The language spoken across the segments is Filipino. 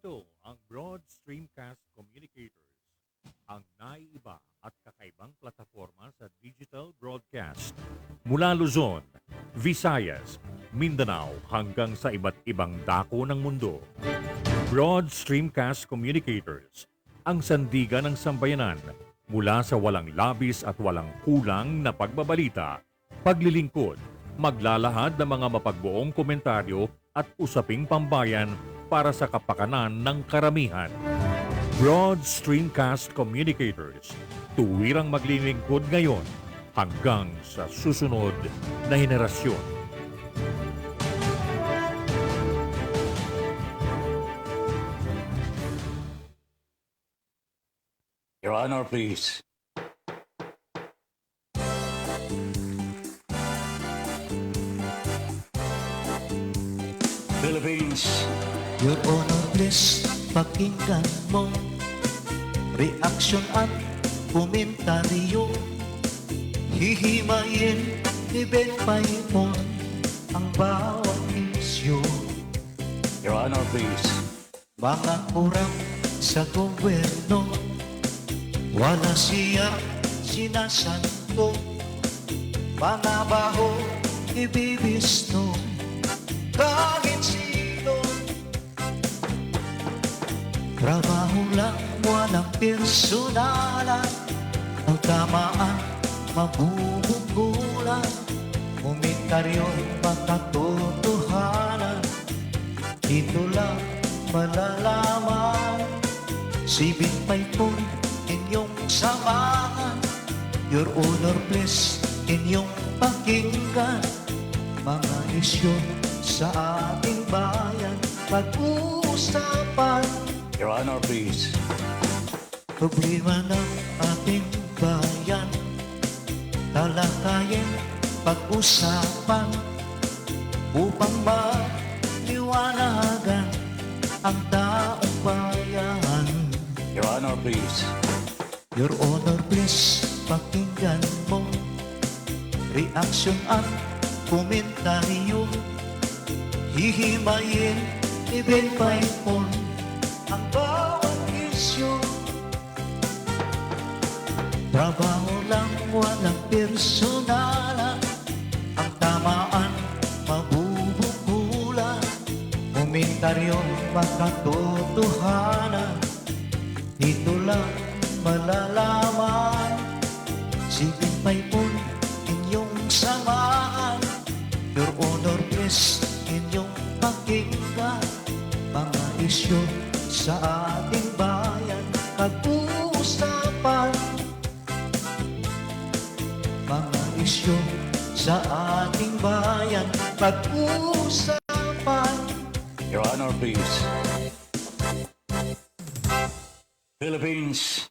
Ito ang Broad Streamcast Communicators, ang naiiba at kakaibang plataforma sa digital broadcast. Mula Luzon, Visayas, Mindanao hanggang sa iba't ibang dako ng mundo. Broad Streamcast Communicators, ang sandigan ng sambayanan mula sa walang labis at walang kulang na pagbabalita, paglilingkod, maglalahad ng mga mapagbuong komentaryo at usaping pambayan para sa kapakanan ng karamihan. Broad Streamcast Communicators, tuwirang maglilingkod ngayon hanggang sa susunod na henerasyon. Your Honor, please. Philippines. Your Honor, please, pakinggan mo reaksyon at komentaryo. Hihimayin ni Ben Paimon ang bawat isyu. Your Honor, please. Mga kurang sa gobyerno, wala siya sinasanto. Mga baho ibibisto, kahit sino. Trabaho lang, walang personalan. Ang tamaan, mabubugulan. Komentaryo'y makatotohanan. Dito lang malalaman. Si Binpay po, inyong samahan. Your Honor, please, inyong pakinggan. Mga isyu sa ating bayan, pag-uusapan. Your Honor, please. Problema ng ating bayan, talakayin, pag-usapan, upang maliwanagan ang taong bayan. Your Honor, please. Your Honor, please, pakinggan mo reaksyon at komentaryo. Hihimayin ni Ben Paimon ang bawat isyu. Trabaho lang, walang personalan. Ang tamaan, mabubukulan. Komentaryo'y makatotohanan. Dito lang malalaman. Si Binpay po, inyong samahan. Your Honor, please, inyong pakinggan. Mga isyu sa ating bayan, pag-uusapan. Mga isyu sa ating bayan, pag-uusapan. Your Honor, please. Philippines.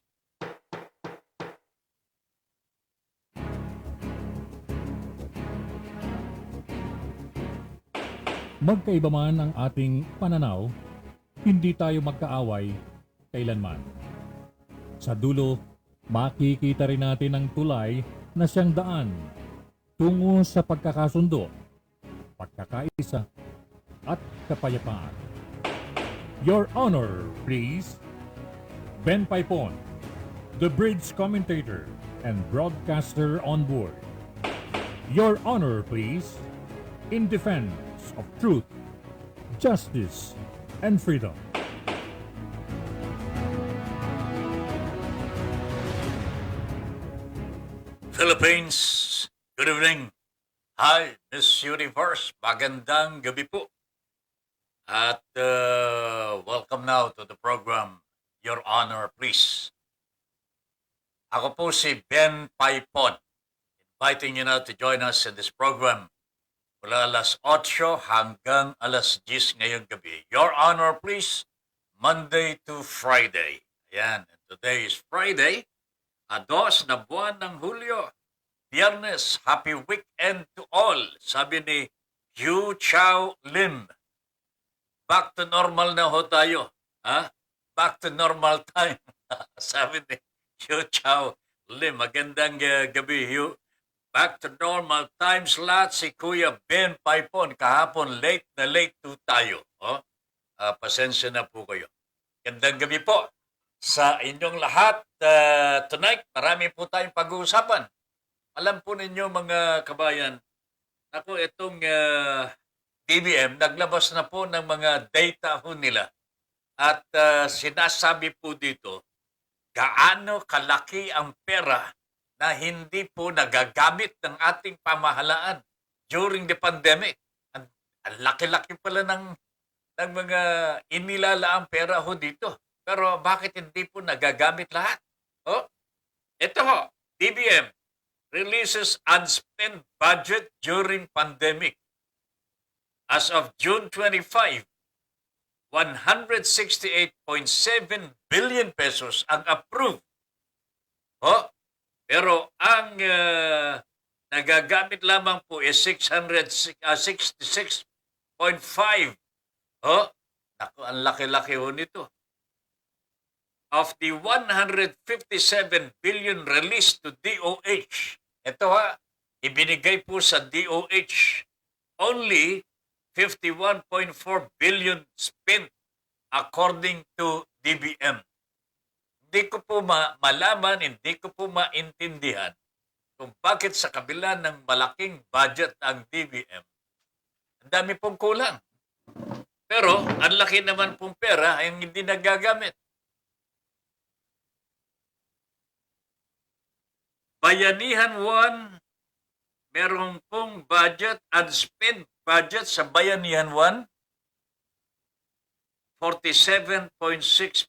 Magkaiba man ang ating pananaw, hindi tayo magkaaway kailanman. Sa dulo, makikita rin natin ang tulay na siyang daan tungo sa pagkakasundo, pagkakaisa, at kapayapaan. Your Honor, please. Ben Paipon, the bridge commentator and broadcaster on board. Your Honor, please. In defense of truth, justice, and freedom. Philippines. Good evening. Hi, Miss Universe. Magandang gabi po. At welcome now to the program, Your Honor, please. Ako po si Ben Paipon. Inviting you now to join us in this program mula alas 8 hanggang alas 10 ngayong gabi. Your Honor, please, Monday to Friday. Ayan, and today is Friday, 2 na buwan ng Hulyo. Biyernes, happy weekend to all. Sabi ni Yu Chao Lim. Back to normal na ho tayo. Ha? Back to normal time. Sabi ni Yu Chao Lim. Magandang gabi, Yu. Back to normal time slot si Kuya Ben Paipon. Kahapon late na late to tayo. Oh? Pasensya na po kayo. Gandang gabi po sa inyong lahat. Tonight, marami po tayong pag-uusapan. Alam po ninyo mga kabayan, ako itong DBM, naglabas na po ng mga data ho nila. At sinasabi po dito, gaano kalaki ang pera na hindi po nagagamit ng ating pamahalaan during the pandemic. Ang laki-laki pala ng mga inilalaang pera ho dito. Pero bakit hindi po nagagamit lahat? Oh, ito ho, DBM releases unspent budget during pandemic. As of June 25, 168.7 billion pesos ang approved. Oh, pero ang nagagamit lamang po is 666.5. Oh, naku, ang laki-laki ho nito. Of the 157 billion released to DOH, ito ha, ibinigay po sa DOH, only 51.4 billion spent according to DBM. Hindi ko po malaman, hindi ko po maintindihan kung bakit sa kabila ng malaking budget ang DBM, ang dami pong kulang. Pero ang laki naman pong pera ay hindi nagagamit. Bayanihan 1, merong pong budget, unspent budget sa Bayanihan 1, 47.6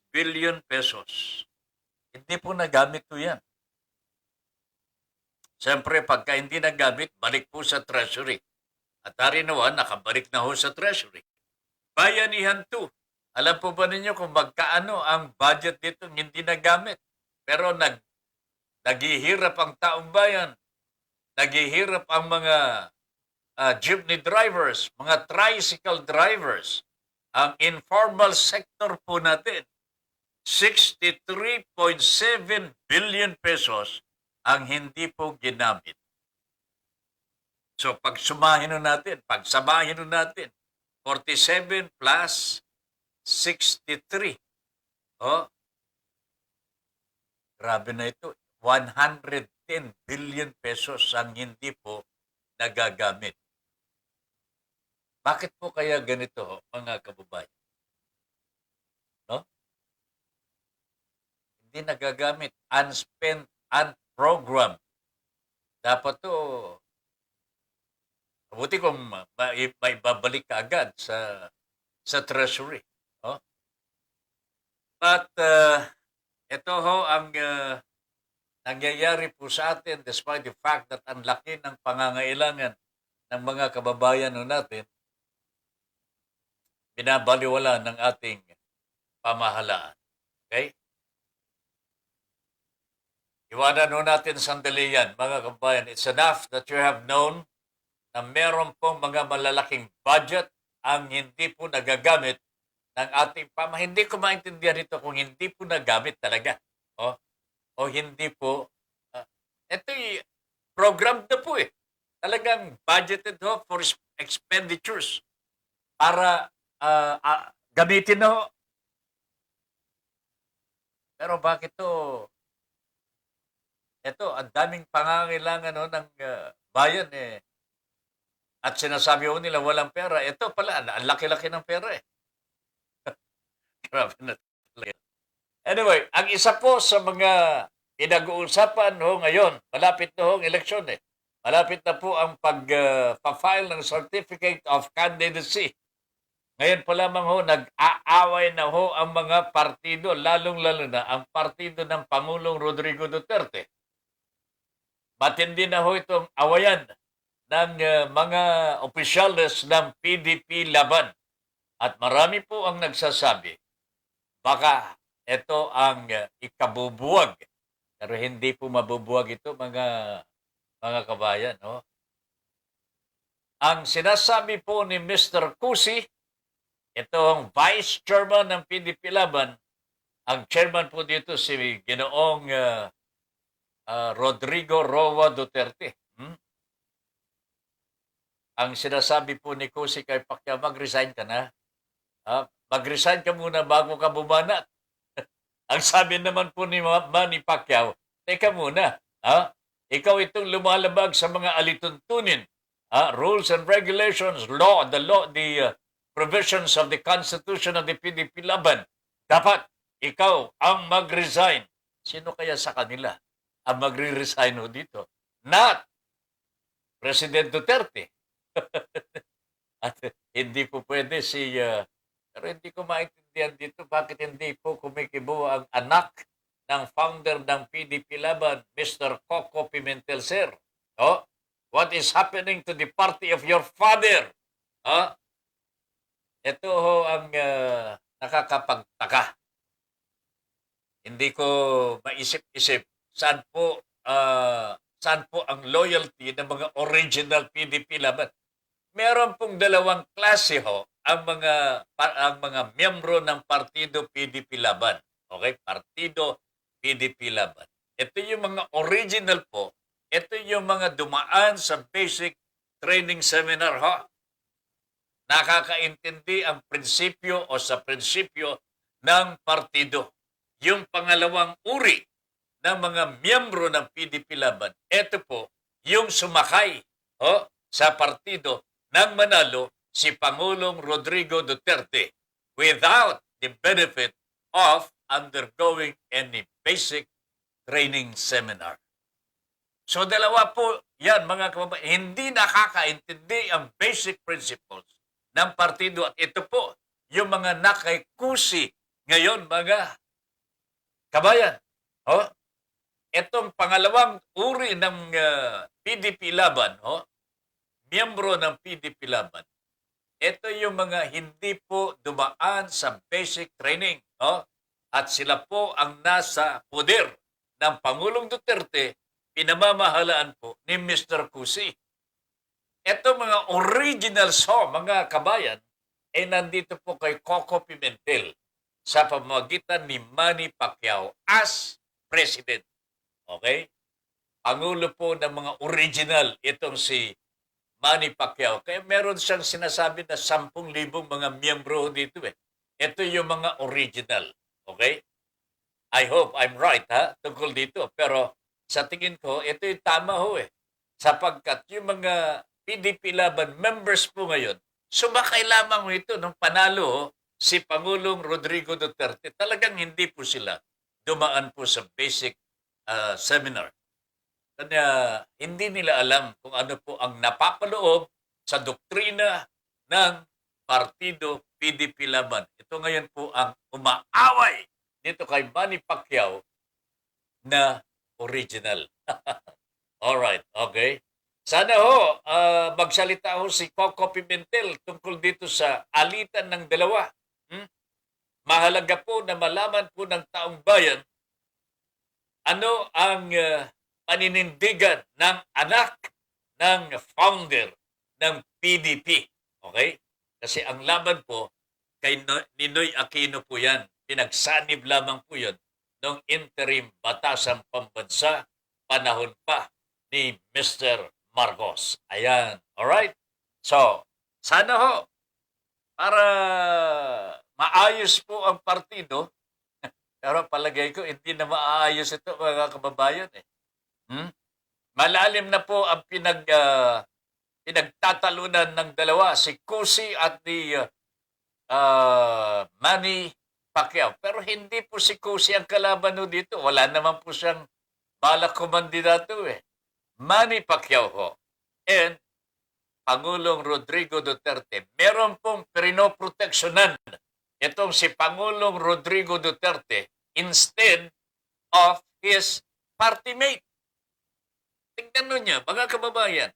billion pesos. Hindi po nagamit po yan. Siyempre, pagka hindi nagamit, balik po sa Treasury. At hari naman, nakabalik na ho sa Treasury. Bayanihan 2, alam po ba ninyo kung magkaano ang budget dito hindi nagamit? Pero naghihirap ang taong bayan, naghihirap ang mga jeepney drivers, mga tricycle drivers, ang informal sector po natin, 63.7 billion pesos ang hindi po ginamit. So pagsamahin natin, 47 plus 63. Oh, grabe na ito. 110 billion pesos ang hindi po nagagamit. Bakit po kaya ganito, mga kababayan? No? Hindi nagagamit. Unspent, unprogrammed. Dapat to, mabuti kung may babalik ka agad sa Treasury. No? But, ito ho ang nangyayari po sa atin despite the fact that ang laki ng pangangailangan ng mga kababayan natin, binabaliwala ng ating pamahalaan. Okay? Iwanan natin sandali yan, mga kababayan. It's enough that you have known na meron pong mga malalaking budget ang hindi po nagagamit ng ating pamahalaan. Hindi ko maintindihan ito kung hindi po nagamit talaga. O hindi po. Ito'y programmed na po eh. Talagang budgeted ho for expenditures para gamitin na ho. Pero bakit to? Ito, ang daming pangangailangan ng bayan eh. At sinasabi ho nila walang pera. Ito pala, ang laki-laki ng pera eh. Grabe na talaga. Anyway, ang isa po sa mga pinag-uusapan ho ngayon, malapit na ho ang eleksyon eh. Malapit na po ang pag-file ng Certificate of Candidacy. Ngayon pa lamang ho, nag-aaway na ho ang mga partido, lalong-lalo na ang partido ng Pangulong Rodrigo Duterte. Matindi na ho itong awayan ng mga opisyales ng PDP laban. At marami po ang nagsasabi, baka ito ang ikabubuwag. Pero hindi po mabubuwag ito, mga kabayan. No? Ang sinasabi po ni Mr. Cusi, ito ang Vice Chairman ng PDP Laban, ang chairman po dito si Ginoong Rodrigo Roa Duterte. Ang sinasabi po ni Cusi kay Pacquiao, mag-resign ka na. mag-resign ka muna bago ka bumanat. Ang sabi naman po ni Manny Pacquiao, teka muna, ha? Ikaw itong lumalabag sa mga alituntunin, rules and regulations, the provisions of the Constitution of the PDP Laban. Dapat ikaw ang mag-resign. Sino kaya sa kanila ang magre-resign ho dito? Not President Duterte. At hindi po pwede pero hindi ko maintindihan dito bakit hindi po kumikibo ang anak ng founder ng PDP Laban, Mr. Coco Pimentel, sir. Oh, what is happening to the party of your father? Oh, ito ho ang nakakapagtaka. Hindi ko maisip-isip saan po ang loyalty ng mga original PDP Laban. Meron pong dalawang klase ho ang mga miyembro ng Partido PDP Laban. Okay? Partido PDP Laban. Ito yung mga original po. Ito yung mga dumaan sa basic training seminar ho. Nakakaintindi ang prinsipyo o sa prinsipyo ng partido. Yung pangalawang uri ng mga miyembro ng PDP Laban, ito po yung sumakay sa partido nang manalo si Pangulong Rodrigo Duterte without the benefit of undergoing any basic training seminar. So dalawa po yan mga kababayan, hindi nakakaintindi ang basic principles ng partido at ito po yung mga nakikusi ngayon mga kabayan. Itong pangalawang uri ng PDP Laban, miyembro ng PDP Laban, ito yung mga hindi po dumaan sa basic training. At sila po ang nasa poder ng Pangulong Duterte, pinamamahalaan po ni Mr. Cusi. Ito mga originals mga kabayan, ay nandito po kay Coco Pimentel sa pamamagitan ni Manny Pacquiao as President. Okay? Pangulo po ng mga original itong si Manny Pacquiao. Kaya meron siyang sinasabi na 10,000 mga miyembro dito eh. Ito yung mga original. Okay? I hope I'm right tungkol dito. Pero sa tingin ko, ito yung tama eh. Sapagkat yung mga PDP Laban members po ngayon, sumakay lamang ito nung panalo si Pangulong Rodrigo Duterte. Talagang hindi po sila dumaan po sa basic seminar. Kanya hindi nila alam kung ano po ang napapaloob sa doktrina ng Partido PDP Laban. Ito ngayon po ang umaaway dito kay Manny Pacquiao na original. Alright, okay. Sana magsalita si Coco Pimentel tungkol dito sa alitan ng dalawa. Mahalaga po na malaman po ng taong bayan ano ang paninindigan ng anak ng founder ng PDP. Okay? Kasi ang laban po kay Ninoy Aquino po yan. Pinagsanib lamang po yun ng interim batasang pambansa panahon pa ni Mr. Marcos. Ayan. Alright? So, sana para maayos po ang partido. Pero palagay ko, hindi na maayos ito mga kababayan eh. Malalim na po ang pinagtatalunan ng dalawa, si Cusi at ni Manny Pacquiao. Pero hindi po si Cusi ang kalaban dito. Wala naman po siyang balak kumandidato eh. Manny Pacquiao and Pangulong Rodrigo Duterte. Meron pong pinoproteksyonan itong si Pangulong Rodrigo Duterte instead of his party mate. Tingnan niyo, mga kababayan,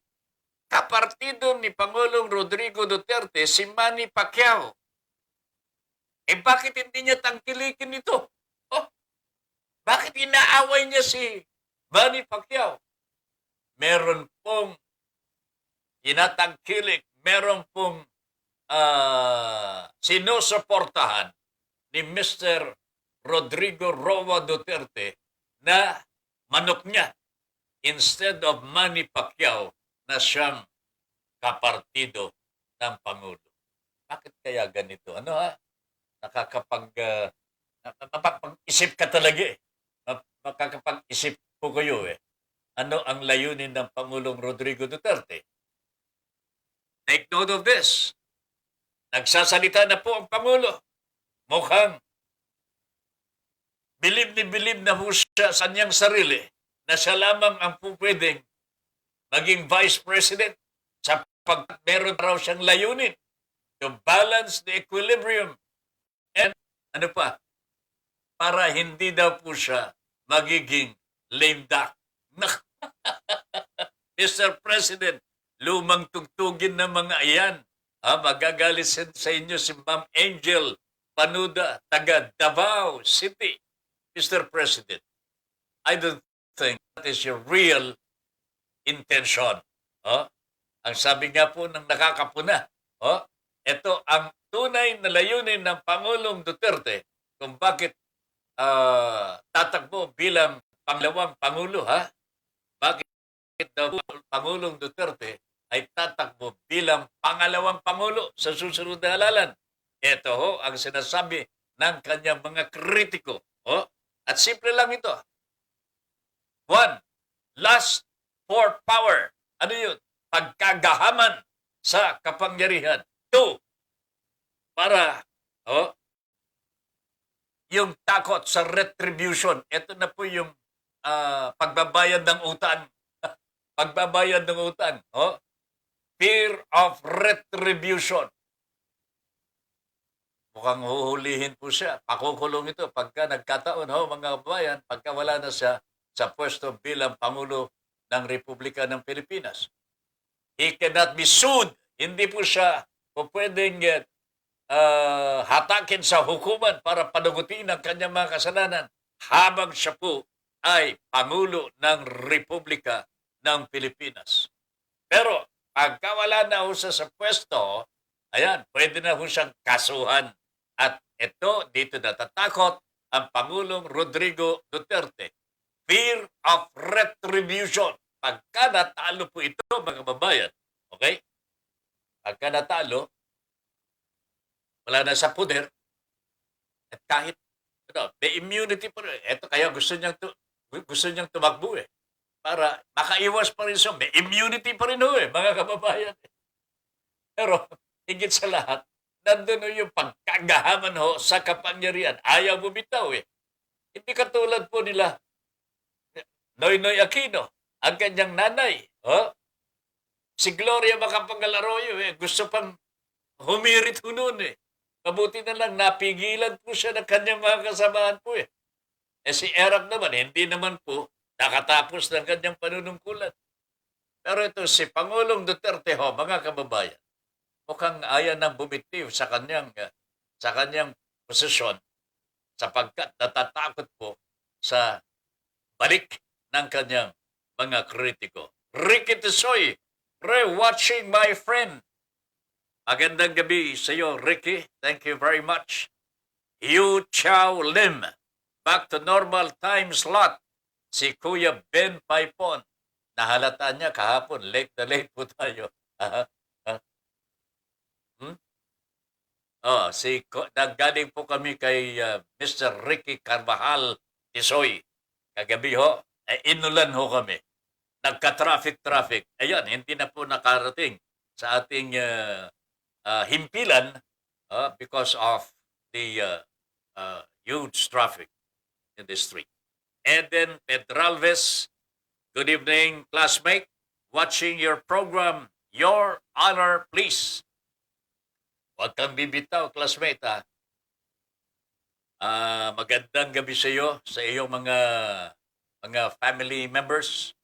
kapartido ni Pangulong Rodrigo Duterte si Manny Pacquiao. Bakit hindi niya tangkilikin ito? Bakit inaaway niya si Manny Pacquiao? Meron pong inatangkilik, meron pong sinusuportahan ni Mr. Rodrigo Roa Duterte na manok niya instead of Manny Pacquiao na siyang kapartido ng Pangulo. Bakit kaya ganito? napapag-isip ka talaga eh. Makakapag-isip po kayo eh. Ano ang layunin ng Pangulong Rodrigo Duterte? Take note of this. Nagsasalita na po ang Pangulo. Mukhang bilib na po siya sa kanyang sarili na siya lamang ang po pwedeng maging Vice President sapagkat meron raw siyang layunin to balance the equilibrium and ano pa, para hindi daw po siya magiging lame duck. Mr. President, lumang tugtugin ng mga iyan. Magagalit sa inyo si Ma'am Angel Panuda, taga Davao City. Mr. President, I don't think that is your real intention. Ang sabi nga po ng nakakapuna, ito ang tunay na layunin ng Pangulong Duterte kung bakit tatakbo bilang pangalawang Pangulo. Bakit daw Pangulong Duterte ay tatakbo bilang pangalawang Pangulo sa susunod na halalan? Ito ho ang sinasabi ng kanyang mga kritiko. At simple lang ito. 1. Lust for power. Ano yun? Pagkagahaman sa kapangyarihan. 2. Para yung takot sa retribution. Ito na po yung pagbabayad ng utang. Pagbabayad ng utang. Fear of retribution. Mukhang huhulihin po siya. Pakukulong ito pagka nagkataon, mga kabayan, pagka wala na siya sa pwesto bilang Pangulo ng Republika ng Pilipinas. He cannot be sued. Hindi po siya pwedeng hatakin sa hukuman para panagutin ang kanyang mga kasalanan habang siya po ay Pangulo ng Republika ng Pilipinas. Pero pagka wala na ho siya sa pwesto, ayan, pwede na ho siyang kasuhan. At ito, dito natatakot ang Pangulong Rodrigo Duterte. Fear of retribution. Pagka natalo po ito, mga babayan, okay? Pagka natalo, wala na sa poder, at kahit, may immunity pa rin. Ito kaya gusto niyang tumakbo eh. Para makaiwas pa rin siya. May immunity pa rin mga kababayan. Pero, higit sa lahat, nandun yung pagkagahaman sa kapangyarihan. Ayaw bumitaw eh. Hindi katulad po nila Noynoy Aquino, ang kanyang nanay. Si Gloria Macapagal Arroyo gusto pang humirit noon eh. Mabuti na lang napigilan po siya ng kanyang mga kasamahan po eh. Si Erap naman, hindi naman po nakatapos ng kanyang panunungkulan. Pero ito si Pangulong Duterte mga kababayan, mukhang ayaw nang bumitiw sa kanyang posisyon sapagkat natatakot po sa balik ng kanyang mga kritiko. Ricky Tisoy, watching my friend. Magandang gabi sa iyo, Ricky. Thank you very much. Yu Chow Lim, back to normal time slot. Si Kuya Ben Paipon, nahalata niya kahapon, late na late po tayo. Naggaling po kami kay Mr. Ricky Carvajal Tisoy. Kagabi inulan kami. Nagka-traffic. Ayan, hindi na po nakarating sa ating himpilan because of the huge traffic in the street. And then Pedralves, good evening, classmate. Watching your program, Your Honor, please. Huwag kang bibitaw, classmate. Magandang gabi sa iyo, sa iyong mga family members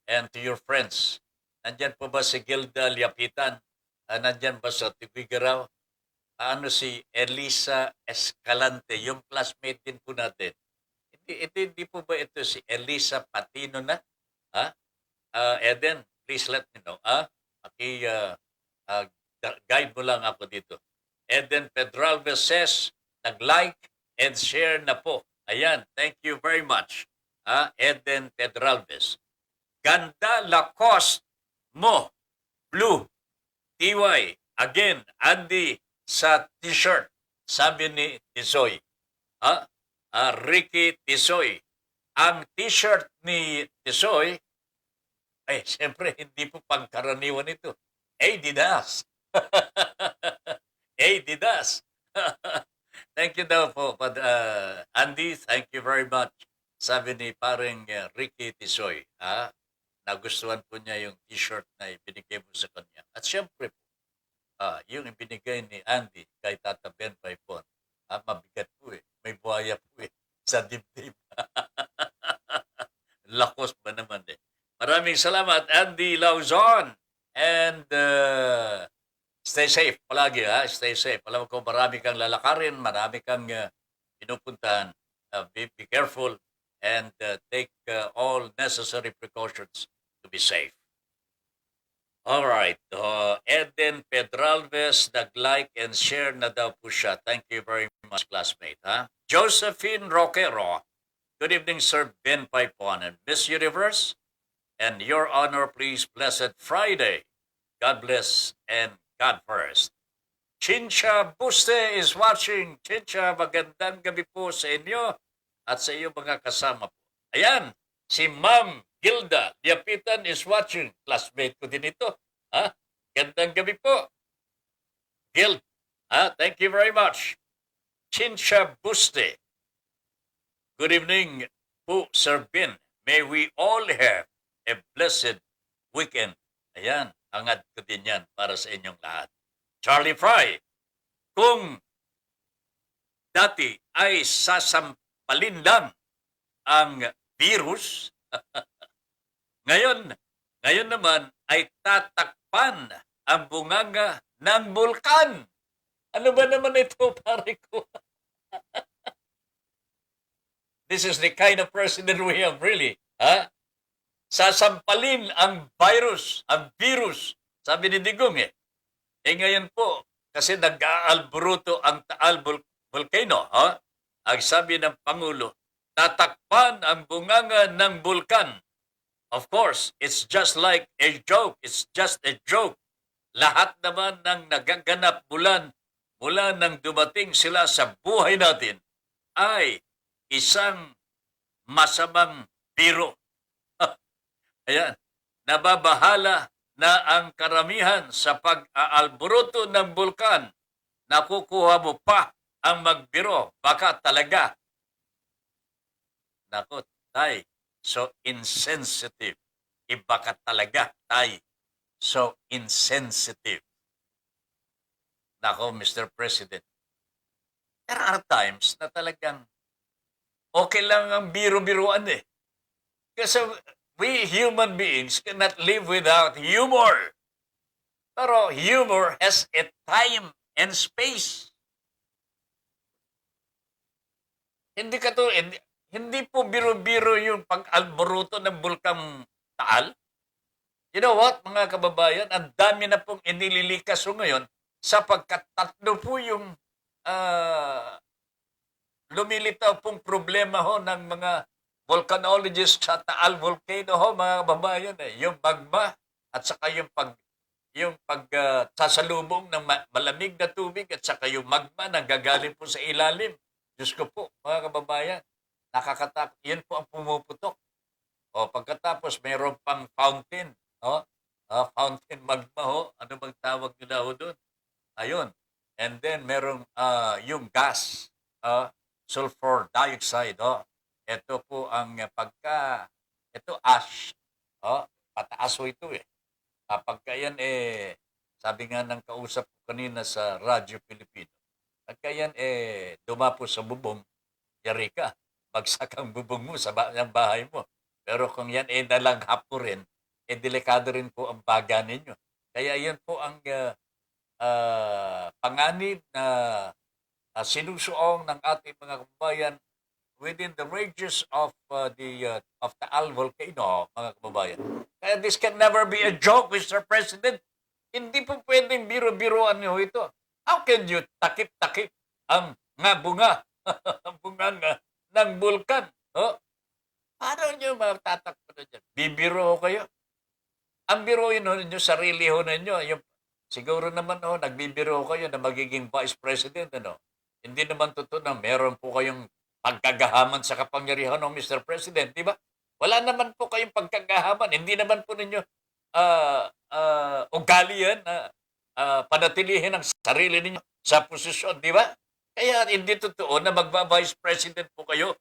and to your friends. Nandyan po ba si Gilda Liapitan? Nandyan ba sa Tibigaraw? Si Elisa Escalante, yung classmate din po natin. Hindi po ba ito si Elisa Patino na? Eden, please let me know. Guide mo lang ako dito. Eden Pedralves says, nag-like and share na po. Ayan, thank you very much. Eden Pedralves. Ganda Lacoste mo, blue. TY, again, Andy sa t-shirt. sabi ni Tisoy. Ricky Tisoy. Ang t-shirt ni Tisoy, ay, siyempre, hindi po pangkaraniwan ito. Adidas. Adidas. Thank you daw po, Andy. Thank you very much. Sabi ni paring Ricky Tisoy, nagustuhan po niya yung t-shirt na ibinigay mo sa kanya. At siyempre po, yung ibinigay ni Andy kay Tata Ben Paipon, mabigat po eh. May buhaya po eh. Sa dibdib. Lakos ba naman eh. Maraming salamat, Andy Lauzon. And stay safe palagi, Stay safe. Alam ko marami kang lalakarin, marami kang pinupuntahan. Be careful and take all necessary precautions to be safe. All right. Eden Pedralves, nag-like and share na daw po siya. Thank you very much, classmate. Josephine Roquero. Good evening, Sir Ben Paipon and Miss Universe. And Your Honor, please, blessed Friday. God bless and God first. Chincha Buste is watching. Chincha, magandang gabi po sa inyo at sa iyo mga kasama po. Ayan, si Ma'am Gilda Liapitan is watching. Classmate ko din ito. Gandang gabi po. Gild, thank you very much. Chincha Buste. Good evening po, Sir Ben. May we all have a blessed weekend. Ayan, hangad ko din yan para sa inyong lahat. Charlie Fry, kung dati ay sasampalin lang ang virus, ngayon naman ay tatakpan ang bunganga ng bulkan. Ano ba naman ito, pare ko? This is the kind of president we have, really. Sasampalin ang virus, sabi ni Digong eh. Ngayon po, kasi nag-aalburuto ang Taal Volcano, ang sabi ng Pangulo, tatakpan ang bunganga ng bulkan. Of course, it's just like a joke. It's just a joke. Lahat naman ng nagaganap mula nang dumating sila sa buhay natin ay isang masamang biro. Ayan, nababahala na ang karamihan sa pag-aalburuto ng bulkan. Nakukuha mo pa ang magbiro. Baka talaga. Naku, tay, so insensitive. Iba ka talaga, tay. So insensitive. Naku, Mr. President. There are times na talagang okay lang ang biro-biruan eh. Kasi we human beings cannot live without humor. Pero humor has a time and space. Hindi po biro-biro yung pag-alboruto ng bulkang Taal. You know what, mga kababayan, ang dami na pong inililikas ngayon sapagkat tatlo po yung lumilitaw pong problema ho ng mga volcanologists sa Taal Volcano ho, mga kababayan. Yung magma at saka yung sasalubong ng malamig na tubig at saka yung magma na gagaling po sa ilalim. Diyos ko po, mga kababayan, nakakatakot. Yan po ang pumuputok. Pagkatapos mayroon pang fountain. Fountain magma ho. Ano bang tawag nila ho doon? Ayun. And then merong yung gas, sulfur dioxide. Ito po ang ito ash. Pataas ho ito eh. Pagka yan sabi nga ng kausap ko kanina sa Radyo Pilipino, pagka yan dumapo sa bubong, yari ka, bagsak ang bubong mo sa bahay mo. Pero kung yan nalanghap po rin, delikado rin po ang baga ninyo. Kaya yan po ang panganib na sinusuong ng ating mga kababayan within the ranges of the Taal Volcano, mga kababayan. Kaya this can never be a joke, Mr. President. Hindi po pwedeng biro-biroan niyo ito. How can you takip-takip ang bunga, ang bunga ng bulkan? Paano nyo matatakpan na dyan? Bibiro kayo? Ang biruin ho ninyo, sarili ho ninyo. Siguro naman nagbibiro kayo na magiging vice president, Hindi naman totoo na meron po kayong pagkagahaman sa kapangyarihan ng Mr. President, di ba? Wala naman po kayong pagkagahaman. Hindi naman po ninyo ugali yan na panatilihin ang sarili ninyo sa posisyon, di ba? Kaya hindi totoo na magba-vice president po kayo.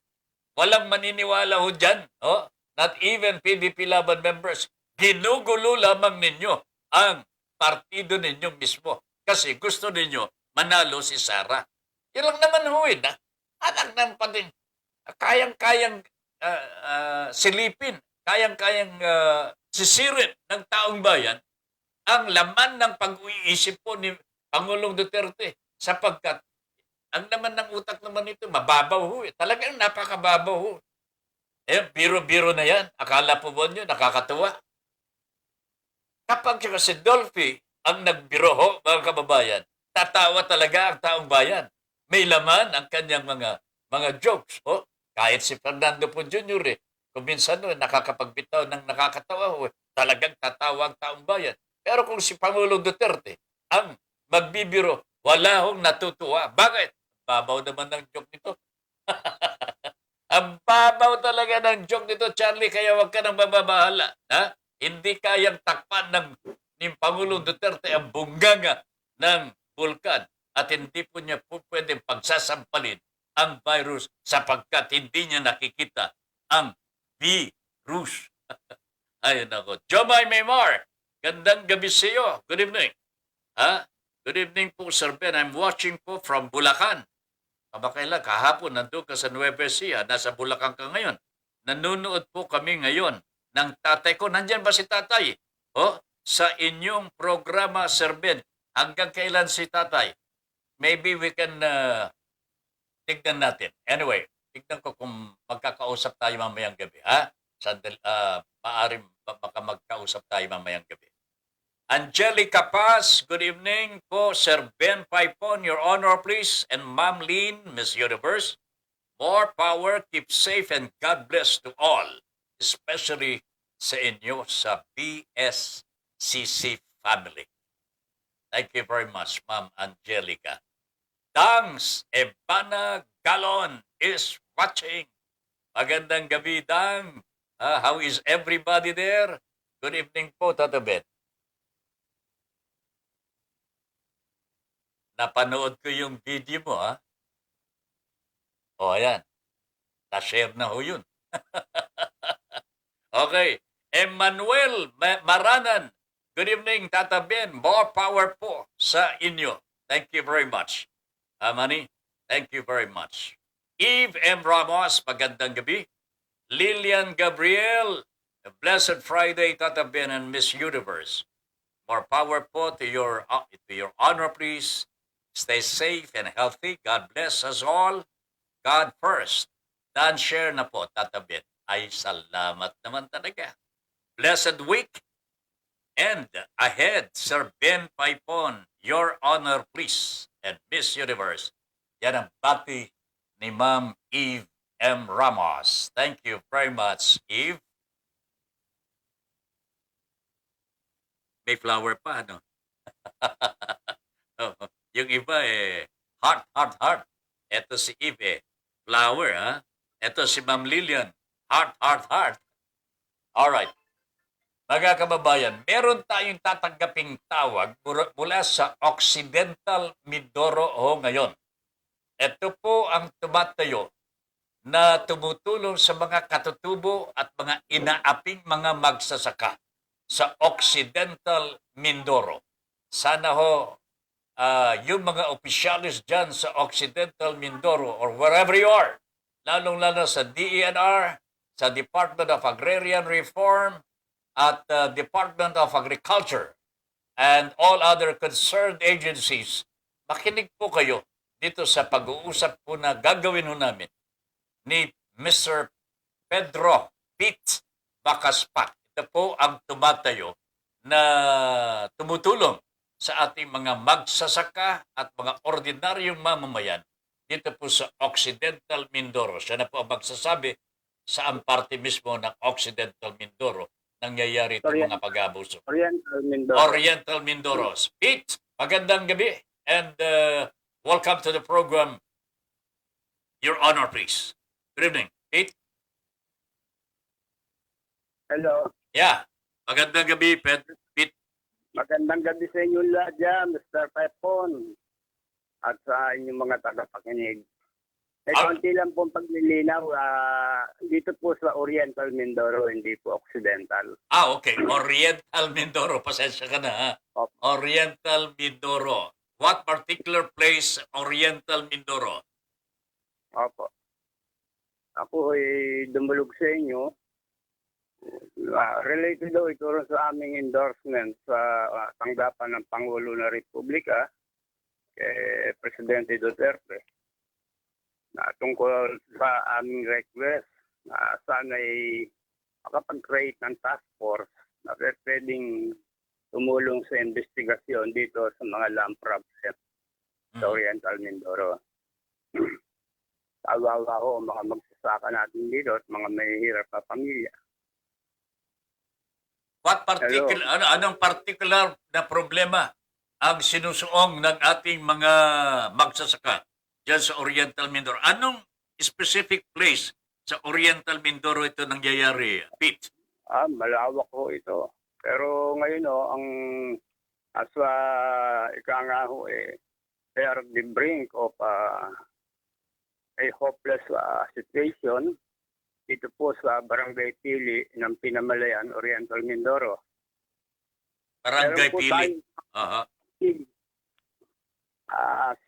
Walang maniniwala ho dyan. Oh? Not even PDP Laban members. Ginugulo lamang ninyo ang partido ninyo mismo. Kasi gusto ninyo manalo si Sara. Yun lang naman ho eh. Anak ng pating. Kayang-kayang silipin. Kayang-kayang sisirin ng taong bayan ang laman ng pag-uisip po ni Pangulong Duterte. Sapagkat ang naman ng utak naman ito, mababaw ho eh. Talagang napakababaw ho. Eh, biro-biro na yan. Akala po ba nyo, nakakatuwa? Kapag si Dolphy ang nagbiro ho, mga kababayan, tatawa talaga ang taong bayan. May laman ang kanyang mga jokes. Oh. Kahit si Fernando po Jr. Kung minsan nakakapagbitaw ng nakakatawa ho, talagang tatawa ang taong bayan. Pero kung si Pangulong Duterte ang magbibiro, wala hong natutuwa. Bakit? Babaw naman ng joke nito. Ang babaw talaga ng joke nito, Charlie, kaya wag ka nang mababahala. Ha? Hindi kayang takpan ni Pangulong Duterte ang bungganga ng bulkan at hindi po niya po pwedeng pagsasampalin ang virus sapagkat hindi niya nakikita ang virus. Ayun ako. Jomay Maymar, gandang gabi sa iyo. Good evening. Ha? Good evening po, Sir Ben. I'm watching po from Bulacan. Kamakailan, kahapon, nandun ka sa Nueva Ecija. Nasa Bulacan ka ngayon. Nanonood po kami ngayon ng tatay ko. Nandyan ba si tatay? Oh, sa inyong programa, Sir Ben. Hanggang kailan si tatay? Maybe we can tignan natin. Anyway, tignan ko kung magkakausap tayo mamayang gabi. Ha? Maaring baka magkausap tayo mamayang gabi. Angelica Paz, good evening po, Sir Ben Paipon, Your Honor, please, and Ma'am Lynn, Miss Universe. More power, keep safe, and God bless to all, especially sa inyo sa BSCC family. Thank you very much, Ma'am Angelica. Dangs Ebana Galon is watching. Magandang gabi, Dang. How is everybody there? Good evening po, Tata Ben. Napanood ko yung video mo, ha? O, ayan. Na-share na ho yun. Okay. Emmanuel Maranan. Good evening, Tata Ben. More power po sa inyo. Thank you very much. Manny, thank you very much. Eve M. Ramos, magandang gabi. Lilian Gabriel, a blessed Friday, Tata Ben and Miss Universe. More power po to your honor, please. Stay safe and healthy. God bless us all. God first. Dan share na po, Tata Ben. Ay, salamat naman talaga. Blessed week. And ahead, Sir Ben Paipon, your honor, please. And Miss Universe. Yan ang bati ni Ma'am Eve M. Ramos. Thank you very much, Eve. May flower pa, no? Yung iba heart. Ito si Eve flower, ha? Ito si Ma'am Lilian, heart. Alright. Mga kababayan, meron tayong tatanggaping tawag mula sa Occidental Mindoro ngayon. Ito po ang tumatayo na tumutulong sa mga katutubo at mga inaaping mga magsasaka sa Occidental Mindoro. Sana ho yung mga opisyalis dyan sa Occidental Mindoro or wherever you are, lalong-lalo sa DENR, sa Department of Agrarian Reform, at Department of Agriculture, and all other concerned agencies, makinig po kayo dito sa pag-uusap po na gagawin ho namin ni Mr. Pedro Pete Bacaspat. Ito po ang tumatayo na tumutulong sa ating mga magsasaka at mga ordinaryong mamamayan dito po sa Occidental Mindoro. Siya na po ang magsasabi saan parte mismo ng Occidental Mindoro nangyayari itong mga pag-abuso. Oriental Mindoro. Pete, magandang gabi and welcome to the program, Your Honor, please. Good evening. Pete? Hello. Yeah. Magandang gabi, Pete. Magandang gabi sa inyo lahat dyan, Mr. Pepon. At sa inyong mga tagapakinig. Konti lang pong paglilinaw. Dito po sa Oriental Mindoro, hindi po Occidental. Okay. Oriental Mindoro. Pasensya ka na, ha? Opo. Oriental Mindoro. What particular place, Oriental Mindoro? Opo. Ako ay dumulog sa inyo. Related daw ito rin sa aming endorsement sa tanggapan ng Pangulo ng Republika kay Presidente Duterte na tungkol sa aming request na sana'y makapag-create ng task force na pwedeng tumulong sa investigasyon dito sa mga land problem sa Oriental Mindoro. Kawawa ho mga magsasaka natin dito at mga mahihirap na pamilya. What particular, anong particular na problema ang sinusuong ng ating mga magsasaka dyan sa Oriental Mindoro? Anong specific place sa Oriental Mindoro ito nangyayari, Pete? Malawak ho ito. Pero ngayon ang aswa ika nga ho they are at the brink of a hopeless situation dito po sa Barangay Pili ng Pinamalayan, Oriental Mindoro. Barangay Meron po Pili. tayong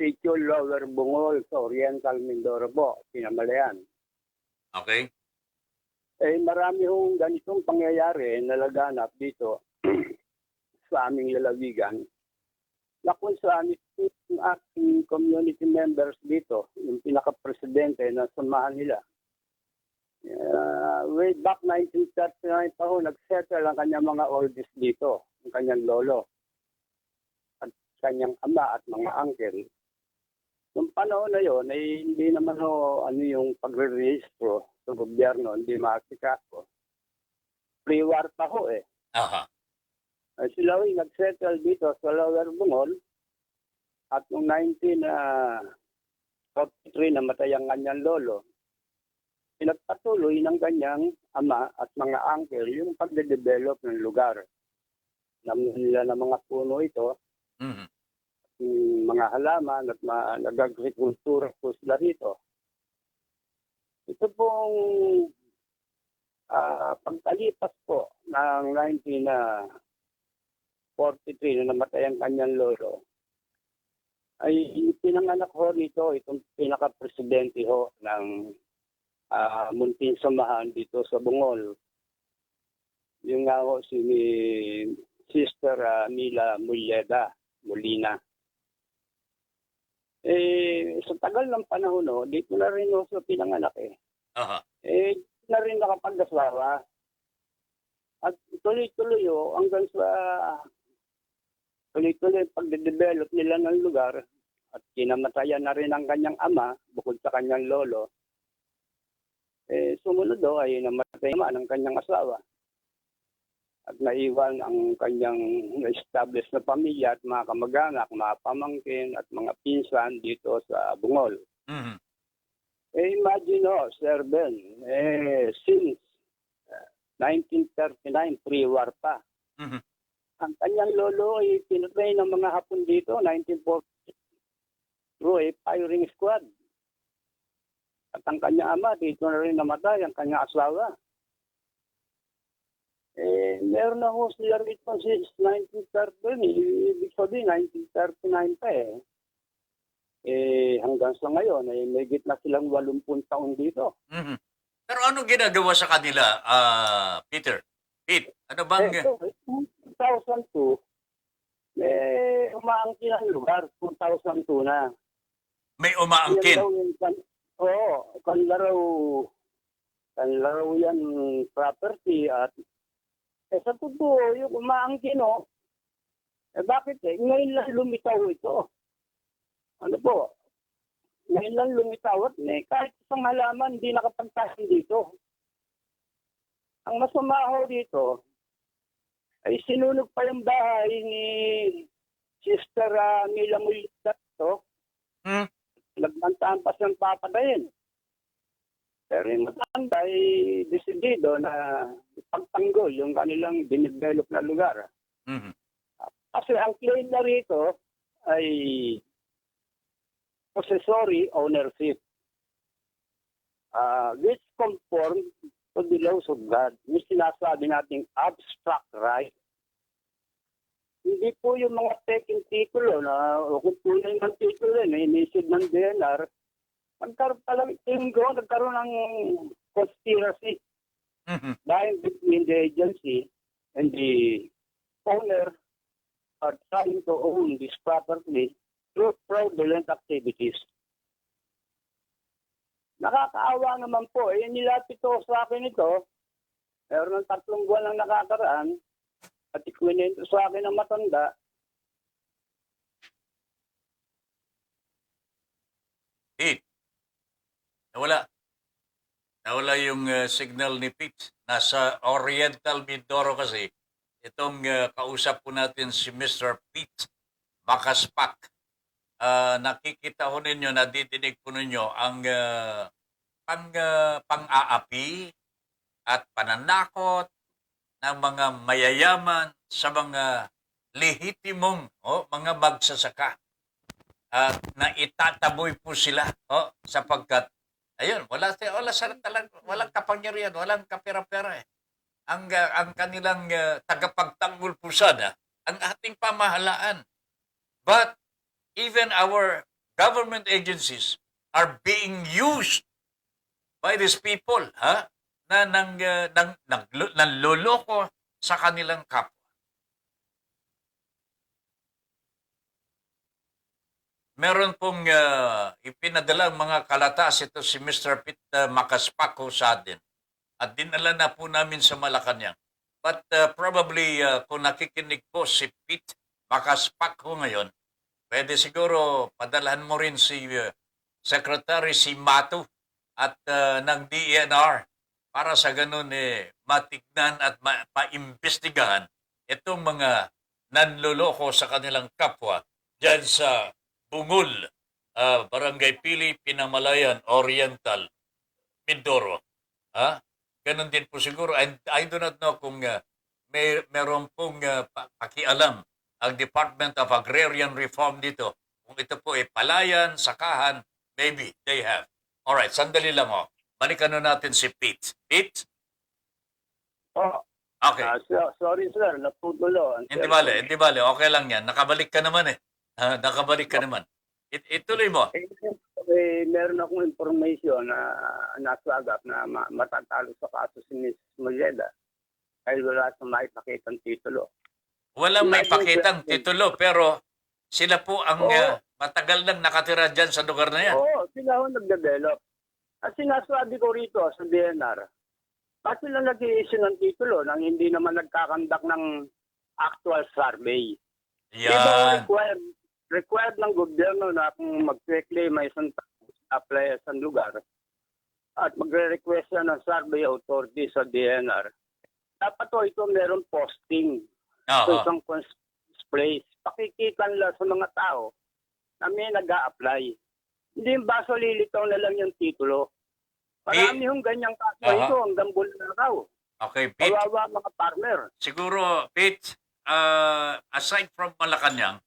Sitio Lower Bungol sa Oriental Mindoro po, Pinamalayan. Okay. Marami hong ganitong pangyayari na laganap dito sa aming lalawigan na kung saan yung ating community members dito, yung pinaka-presidente na samahan nila. Way back 1939 pa ho, nag-settle ang kanyang mga oldies dito, ang kanyang lolo at kanyang ama at mga uncle. Noong panahon na yun, hindi naman ho yung pagre-rehistro sa gobyerno, hindi maasikaso. Pre-war pa ho Sila ay nag-settle dito sa Lower Bungol at noong 1943 namatay ang kanyang lolo. Pinagpatuloy ng kanyang ama at mga uncle yung pagde-develop ng lugar. Namuha nila ng mga puno ito, mga halaman at nag-agrikultura po sila rito. Ito pong pagkalipas po ng 1943 na namatay ang kanyang lolo, ay pinanganak ho nito itong pinaka-presidente ho ng munting samahan dito sa Bungol. Yung nga ho si Sister Mila Molina. Sa tagal ng panahon dito na rin ho sa pinanganak na rin nakapag-asawa. At tuloy-tuloy hanggang sa tuloy-tuloy pagde-develop nila ng lugar at kinamatayan na rin ang kanyang ama bukod sa kanyang lolo. Sumunod ay namatay naman ang kanyang asawa. At naiwan ang kanyang na-establish na pamilya at mga kamag-anak, mga pamangkin at mga pinsan dito sa Bungol. Imagine Sir Ben, since 1939, pre-war pa. Ang kanyang lolo ay pinatay ng mga Hapon dito, 1940, through a firing squad. At ang kanyang ama, dito na rin namatay, ang kanyang asawa. Meron na ho sila rito since 1913. Ibig sabihin, 1939 pa hanggang sa ngayon, may na silang 80 taon dito. Pero ano ginagawa sa kanila, Peter? Pete, ano bang... 2002, umaangkin ang lugar, 2002 na. May umaangkin? Kanlaraw yan property at sa totoo, yung umaangkin bakit ngayon lang lumitaw ito. Ano po? Ngayon lang lumitaw at kahit isang halaman hindi nakapagtasin dito. Ang masama ho dito ay sinunog pa yung bahay ni Sister Mila Molina to. Nagmantaan pa siyang papatayin. Pero yung matanda ay desidido na ipagtanggol yung kanilang dinevelop na lugar. Mhm. Kasi ang claim na rito ay possessory ownership, which conform to the laws of God. Yung sinasabi nating abstract right. Hindi po yung mga taking titulo na kung tunay ng titulo na inisid ng DNR, nagkaroon ng conspiracy Mhm. dahil between the agency and the owner are trying to own this property through fraudulent activities. Nakakaawa naman po. Nilapit ko sa akin ito. Meron ng 3 buwan lang nakakaraan. At ikwinento sa akin ng matanda. Pete, nawala. Nawala yung signal ni Pete. Nasa Oriental Mindoro kasi. Itong kausap po natin si Mr. Pete Makaspak. Nakikita ho ninyo, nadidinig po ninyo ang pang-aapi at pananakot ng mga mayayaman sa mga lehitimong mga magsasaka. At naitataboy po sila sapagkat ayun, walang kapangyarihan, walang kapera-pera eh. Ang kanilang tagapagtanggol po sana ang ating pamahalaan. But even our government agencies are being used by these people, na nanloloko sa kanilang kapwa. Meron pong ipinadalang mga kalatas ito si Mr. Pete Makaspako sa atin. At dinala na po namin sa Malacanang. But probably kung nakikinig po si Pete Makaspako ngayon, pwede siguro padalhan mo rin si Secretary si Mato at ng DENR para sa ganun matignan at maimbestigahan itong mga nanloloko sa kanilang kapwa dyan sa Bungol, Barangay Pili, Pinamalayan, Oriental, Mindoro. Ganun din po siguro. And I do not know kung meron pong pakialam ang Department of Agrarian Reform dito. Kung ito po ay palayan, sakahan, maybe they have. Alright, sandali lang Balikan na natin si Pete. Pete? Okay. Sorry sir, naputulo. Hindi bale. Okay lang yan. Nakabalik ka naman nakabalik ka naman. Ituloy mo. Meron akong information na nasagap na matatalo sa kaso si Ms. Moleda dahil wala sa maipakitang titulo. Walang may pakitang titulo pero sila po ang matagal nang nakatira dyan sa lugar na yan. Oo, sila ang nag-develop. At sinasabi ko rito sa DNR, bakit sila nag-i-issue ng titulo nang hindi naman nagkakandak ng actual survey? Yan. Required ng gobyerno na kung mag-claim may isang apply sa lugar at magre-request siya ng survey authority sa DNR. Dapat ito meron posting sa isang place. Pakikita nila sa mga tao na may nag-a-apply. Hindi yung baso lilitaw na lang yung titulo. Marami yung ganyang kaso ito hanggang Bulacau. Okay, Pete. Kawawa mga farmer. Siguro, Pete, aside from Malacanang,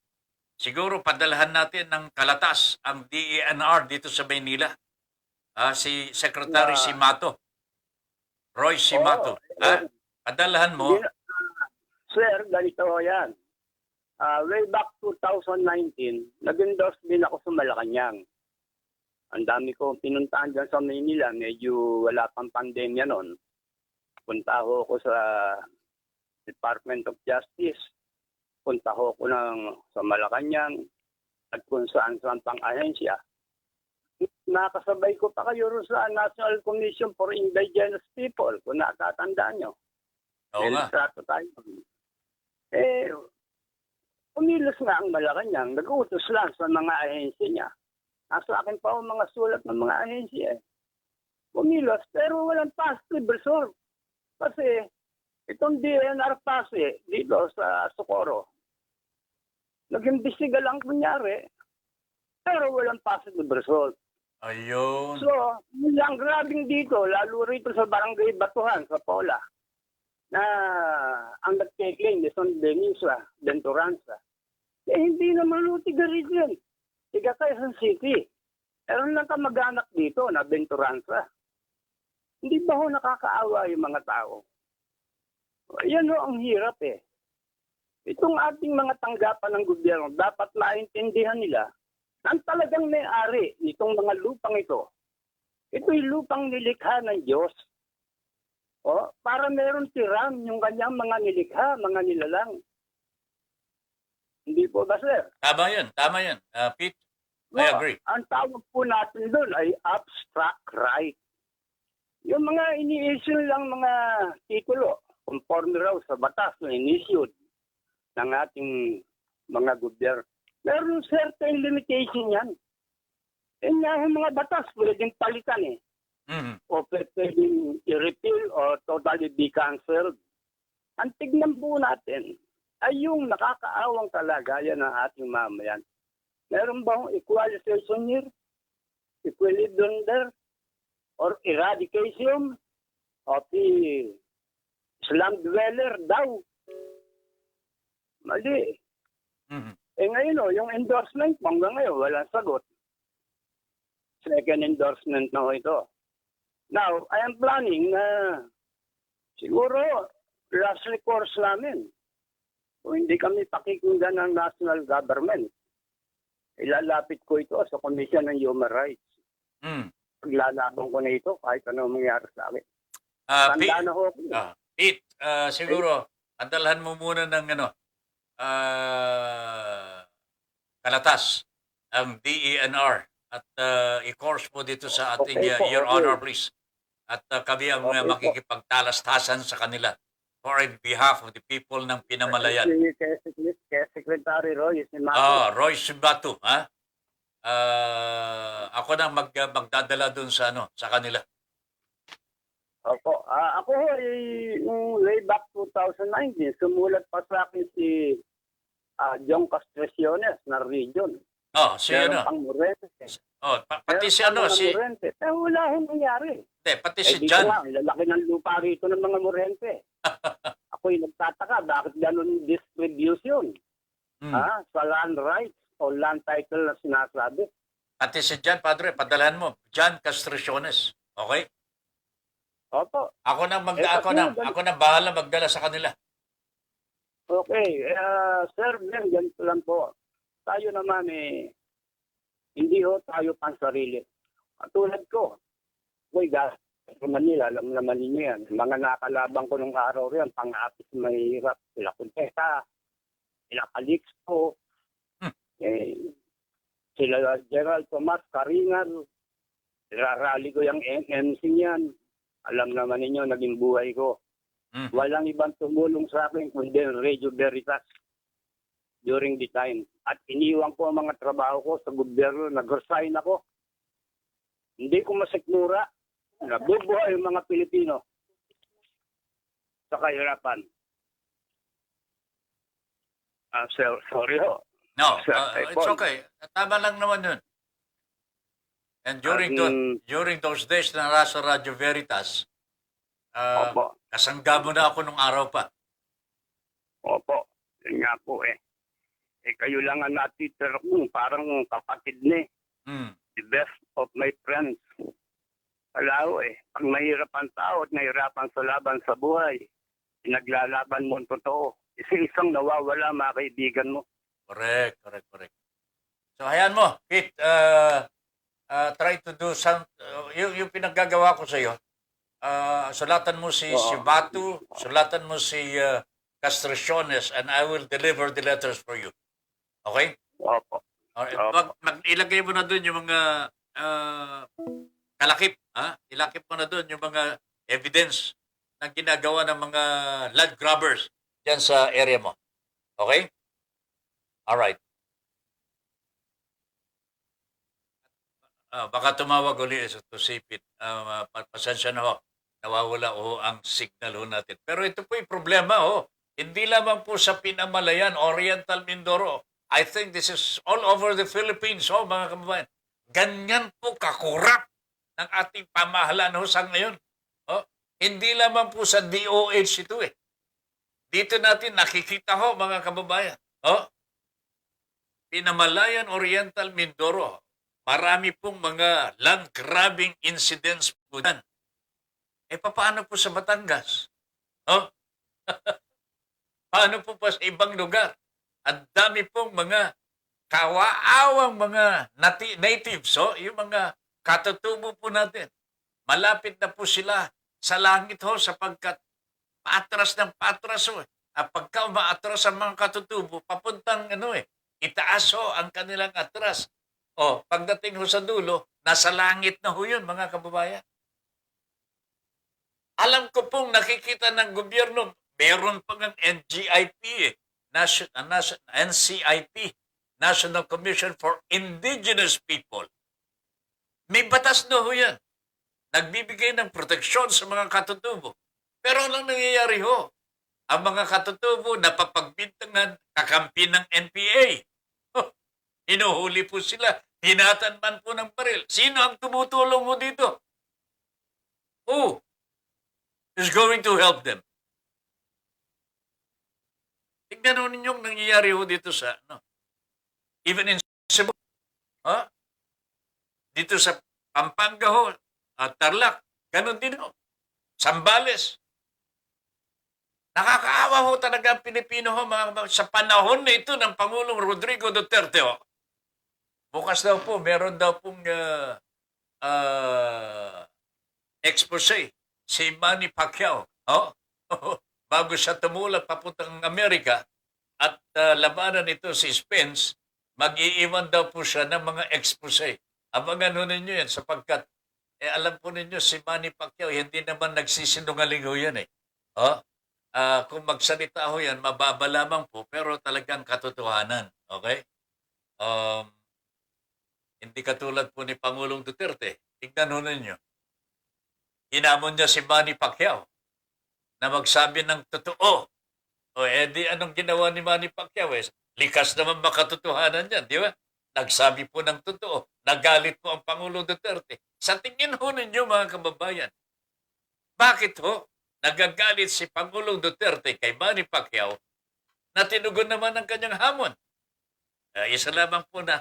siguro padalahan natin ng kalatas ang DENR dito sa Maynila. Si Secretary Simato. Roy Simato. Padalahan mo. Sir, ganito yan. Way back 2019, nag-endorse din ako sa Malacanang. Ang dami ko pinuntahan dyan sa Maynila. Medyo wala pang pandemya noon. Punta ako sa Department of Justice. Punta ako sa Malacanang at kung saan-saan pang ahensya. Nakasabay ko pa kayo sa National Commission for Indigenous People, kung natatandaan nyo. Oo nga. Tayo. Umilos nga ang Malacanang, nag-utos lang sa mga ahensya niya. Nasa akin pa ang mga sulat ng mga ahensya. Umilos, pero walang positive result. Kasi itong DNR pase dito sa Socorro, nag-imbestiga lang kunyari, pero walang positive result. Ayun. So, yun lang grabing dito, lalo rito sa Barangay Batuhan, sa Pola, na ang nagke-claim ni Son Denisa, Venturanza. Eh, hindi naman ho tiga rito yan. Tiga Quezon City. Meron lang kamag-anak dito na Venturanza. Hindi ba ho nakakaawa yung mga tao? Yan ho ang hirap eh. Itong ating mga tanggapan ng gobyerno, dapat maintindihan nila ang talagang may-ari nitong mga lupang ito. Ito'y lupang nilikha ng Diyos. O, para meron tiram yung kanyang mga nilikha, mga nilalang. Hindi po ba, sir? Tama yun. Pete, I agree. Ang tawag po natin doon ay abstract right. Yung mga ini-issue lang mga titulo, conforme raw sa batas na in-issued ng ating mga gobyerno. Meron certain limitation yan. Eh nga yung mga batas, pwedeng palitan eh. Mhm. O pwedeng i-repeal o totally be cancelled. Ang tignan po natin ay yung nakakaawang kalagayan ng ating mamayan. Meron bang equalization here? Equilibrium there? Or eradication of the slum dweller daw? Mali. Mhm. Eh ngayon yung endorsement mo hanggang ngayon, walang sagot. Second endorsement na ito. Now, I am planning na siguro last recourse namin. Kung hindi kami pakikinggan ng national government, ilalapit ko ito sa Commission on Human Rights. Mm. Paglalaban ko na ito kahit ano mangyari sa akin. Pete, Tanda na ho. Pete, siguro, andalhan mo muna ng kalatas, ang DENR, at i-course mo dito sa ating Okay po, Your okay. Honor, please. At kami ang Okay po. makikipagtalastasan sa kanila for in behalf of the people ng Pinamalayan. Kay Secretary Roy, si Mato. Roy Simbatu, ha? Ako na magdadala dun sa sa kanila. Opo. Ako yung way back 2019, sumulat pa sa akin si John Castraciones na region. Si Meron pang Morente. pati si Morente. Eh, wala hong nangyari. pati Eh, si dito John. nga, lalaki ng lupa rito ng mga Morente. Ako'y nagtataka, bakit ganun distribution? Mm. Sa land rights o land title na sinasabi. Pati si John, Padre, padalhan mo. John Castraciones. Okay? Opo. Ako kasi ako na bahala magdala sa kanila. Okay. Sir, Ben, ganito lang po. Tayo naman hindi tayo pansarili. Katulad ko, sa Manila, alam naman ninyo yan. Mga nakalabang ko nung araw yan, pang-apis mahirap. Sila Contesa, sila Calixto, sila Gerald Tomas, Karingan, rally ko yung MC niyan. Alam naman ninyo, naging buhay ko. Mm. Walang ibang tumulong sa akin kundi Radio Veritas during the time. At iniwan ko ang mga trabaho ko sa gobyerno, nag-resign ako. Hindi ko masikmura. Nabubuhay yung mga Pilipino sa kahirapan. Sorry ho. No, Sir, it's okay. Tama lang naman yun. And during those days na nasa Radio Veritas, Opo. kasangga mo na ako nung araw pa. Opo. Yun nga po kayo lang ang natitira ko. Parang kapatid ni. Mm. The best of my friends. Wala pag mahirap ang tao at nahirapan sa laban sa buhay, pinaglalaban mo ang totoo. Isang nawawala mga kaibigan mo. Correct. So, hayaan mo, Pete, try to do some, yung pinaggagawa ko sa iyo, sulatan mo si Batu, sulatan mo si Castraciones, and I will deliver the letters for you. Okay? Opo. Alright. Ilagay mo na doon yung mga kalakip. Ilakip mo na doon yung mga evidence na ginagawa ng mga land grabbers dyan sa area mo. Okay? Alright. Baka tumawag ulit to sipit. Pasensya na ho. Nawawala ang signal ho natin. Pero ito po yung problema Hindi lamang po sa Pinamalayan, Oriental Mindoro. I think this is all over the Philippines, mga kababayan. Ganyan po kakurap ng ating pamahalaan ho sa ngayon. Oh, hindi lamang po sa DOH ito eh. Dito natin nakikita ho mga kababayan. Oh, Pinamalayan Oriental Mindoro. Marami pong mga land grabbing incidents po dyan. Paano po sa Batangas? Oh? Paano po pa sa ibang lugar? Ang dami pong mga kawaawang mga natives, yung mga katutubo po natin. Malapit na po sila sa langit ho sapagkat patras ng patras ho. At pagka umaatras ang mga katutubo, papuntang itaas ho ang kanilang atras. Pagdating ho sa dulo, nasa langit na ho yun, mga kababayan. Alam ko pong nakikita ng gobyerno, meron pa ng NGIP, NCIP, National Commission for Indigenous People. May batas na ho yan. Nagbibigay ng proteksyon sa mga katutubo. Pero anong nangyayari ho? Ang mga katutubo napapagbintangan kakampi ng NPA. Hinuhuli po sila. Tinatanman po ng baril. Sino ang tumutulong mo dito? Who is going to help them? Tignan ho ninyong nangyayari ho dito sa, even in Cebu. Dito sa Pampanga ho, Tarlac, ganun din ho. Sambales. Nakakaawa ho talaga ang Pilipino ho sa panahon na ito ng Pangulong Rodrigo Duterte ho. Bukas daw po, meron daw pong expose si Manny Pacquiao. Bago siya tumulak papuntang Amerika at labanan ito si Spence, mag-iiwan daw po siya ng mga expose. Abangan ho ninyo yan sapagkat alam po ninyo si Manny Pacquiao hindi naman nagsisinungaling ho yan eh. Kung magsalita ho yan, mababa lamang po pero talagang katotohanan. Okay? Hindi katulad po ni Pangulong Duterte. Tingnan ho ninyo. Hinamon niya si Manny Pacquiao na magsabi ng totoo. Di anong ginawa ni Manny Pacquiao? Likas naman makatotohanan yan, di ba? Nagsabi po ng totoo. Nagalit po ang Pangulong Duterte. Sa tingin ho ninyo mga kababayan, bakit ho nagagalit si Pangulong Duterte kay Manny Pacquiao na tinugon naman ang kanyang hamon? Isa lamang po na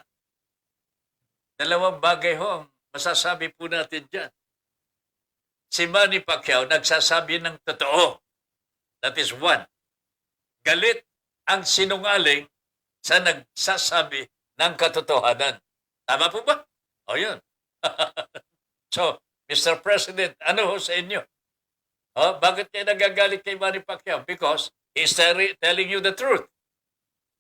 dalawang bagay ho ang masasabi po natin dyan. Si Manny Pacquiao nagsasabi ng totoo. That is one. Galit ang sinungaling sa nagsasabi ng katotohanan. Tama po ba? Yun. So, Mr. President, ano ho sa inyo? Bakit kayo nagagalit kay Manny Pacquiao? Because he's telling you the truth.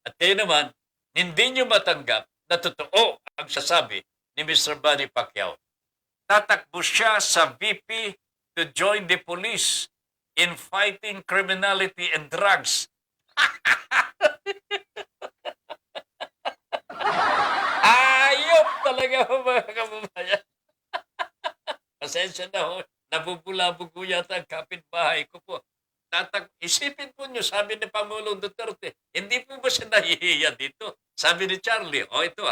At kayo naman, hindi nyo matanggap na totoo ang sasabi ni Mr. Manny Pacquiao. Tatakbo siya sa VP to join the police in fighting criminality and drugs. Ayop talaga ho mga kababayan. Pasensya na ho. Nabubulabog ko yata ang kapitbahay ko po. Isipin po nyo, sabi ni Pangulong Duterte, hindi po ba siya nahihiya dito? Sabi ni Charlie, ito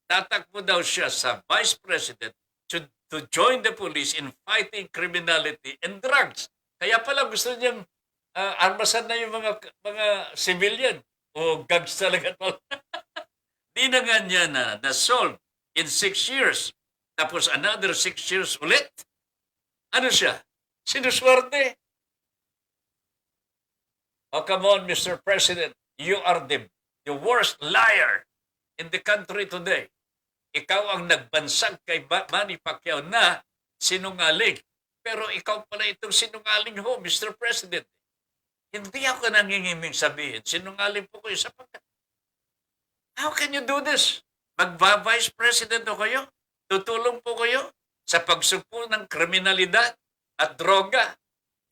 tatakbo daw siya sa Vice President to join the police in fighting criminality and drugs. Kaya pala gusto niyang armasan na yung mga civilian o gags talaga. Di na nga niya na-solve in 6 years. Tapos another 6 years ulit. Ano siya? Sinuswerte. Come on, Mr. President. You are the worst liar in the country today. Ikaw ang nagbansag kay Manny Pacquiao na sinungaling. Pero ikaw pala itong sinungaling ho, Mr. President. Hindi ako nangingiming sabihin. Sinungaling po kayo sapagkat. How can you do this? Magva-Vice President o kayo? Tutulong po kayo sa pagsugpo ng kriminalidad at droga.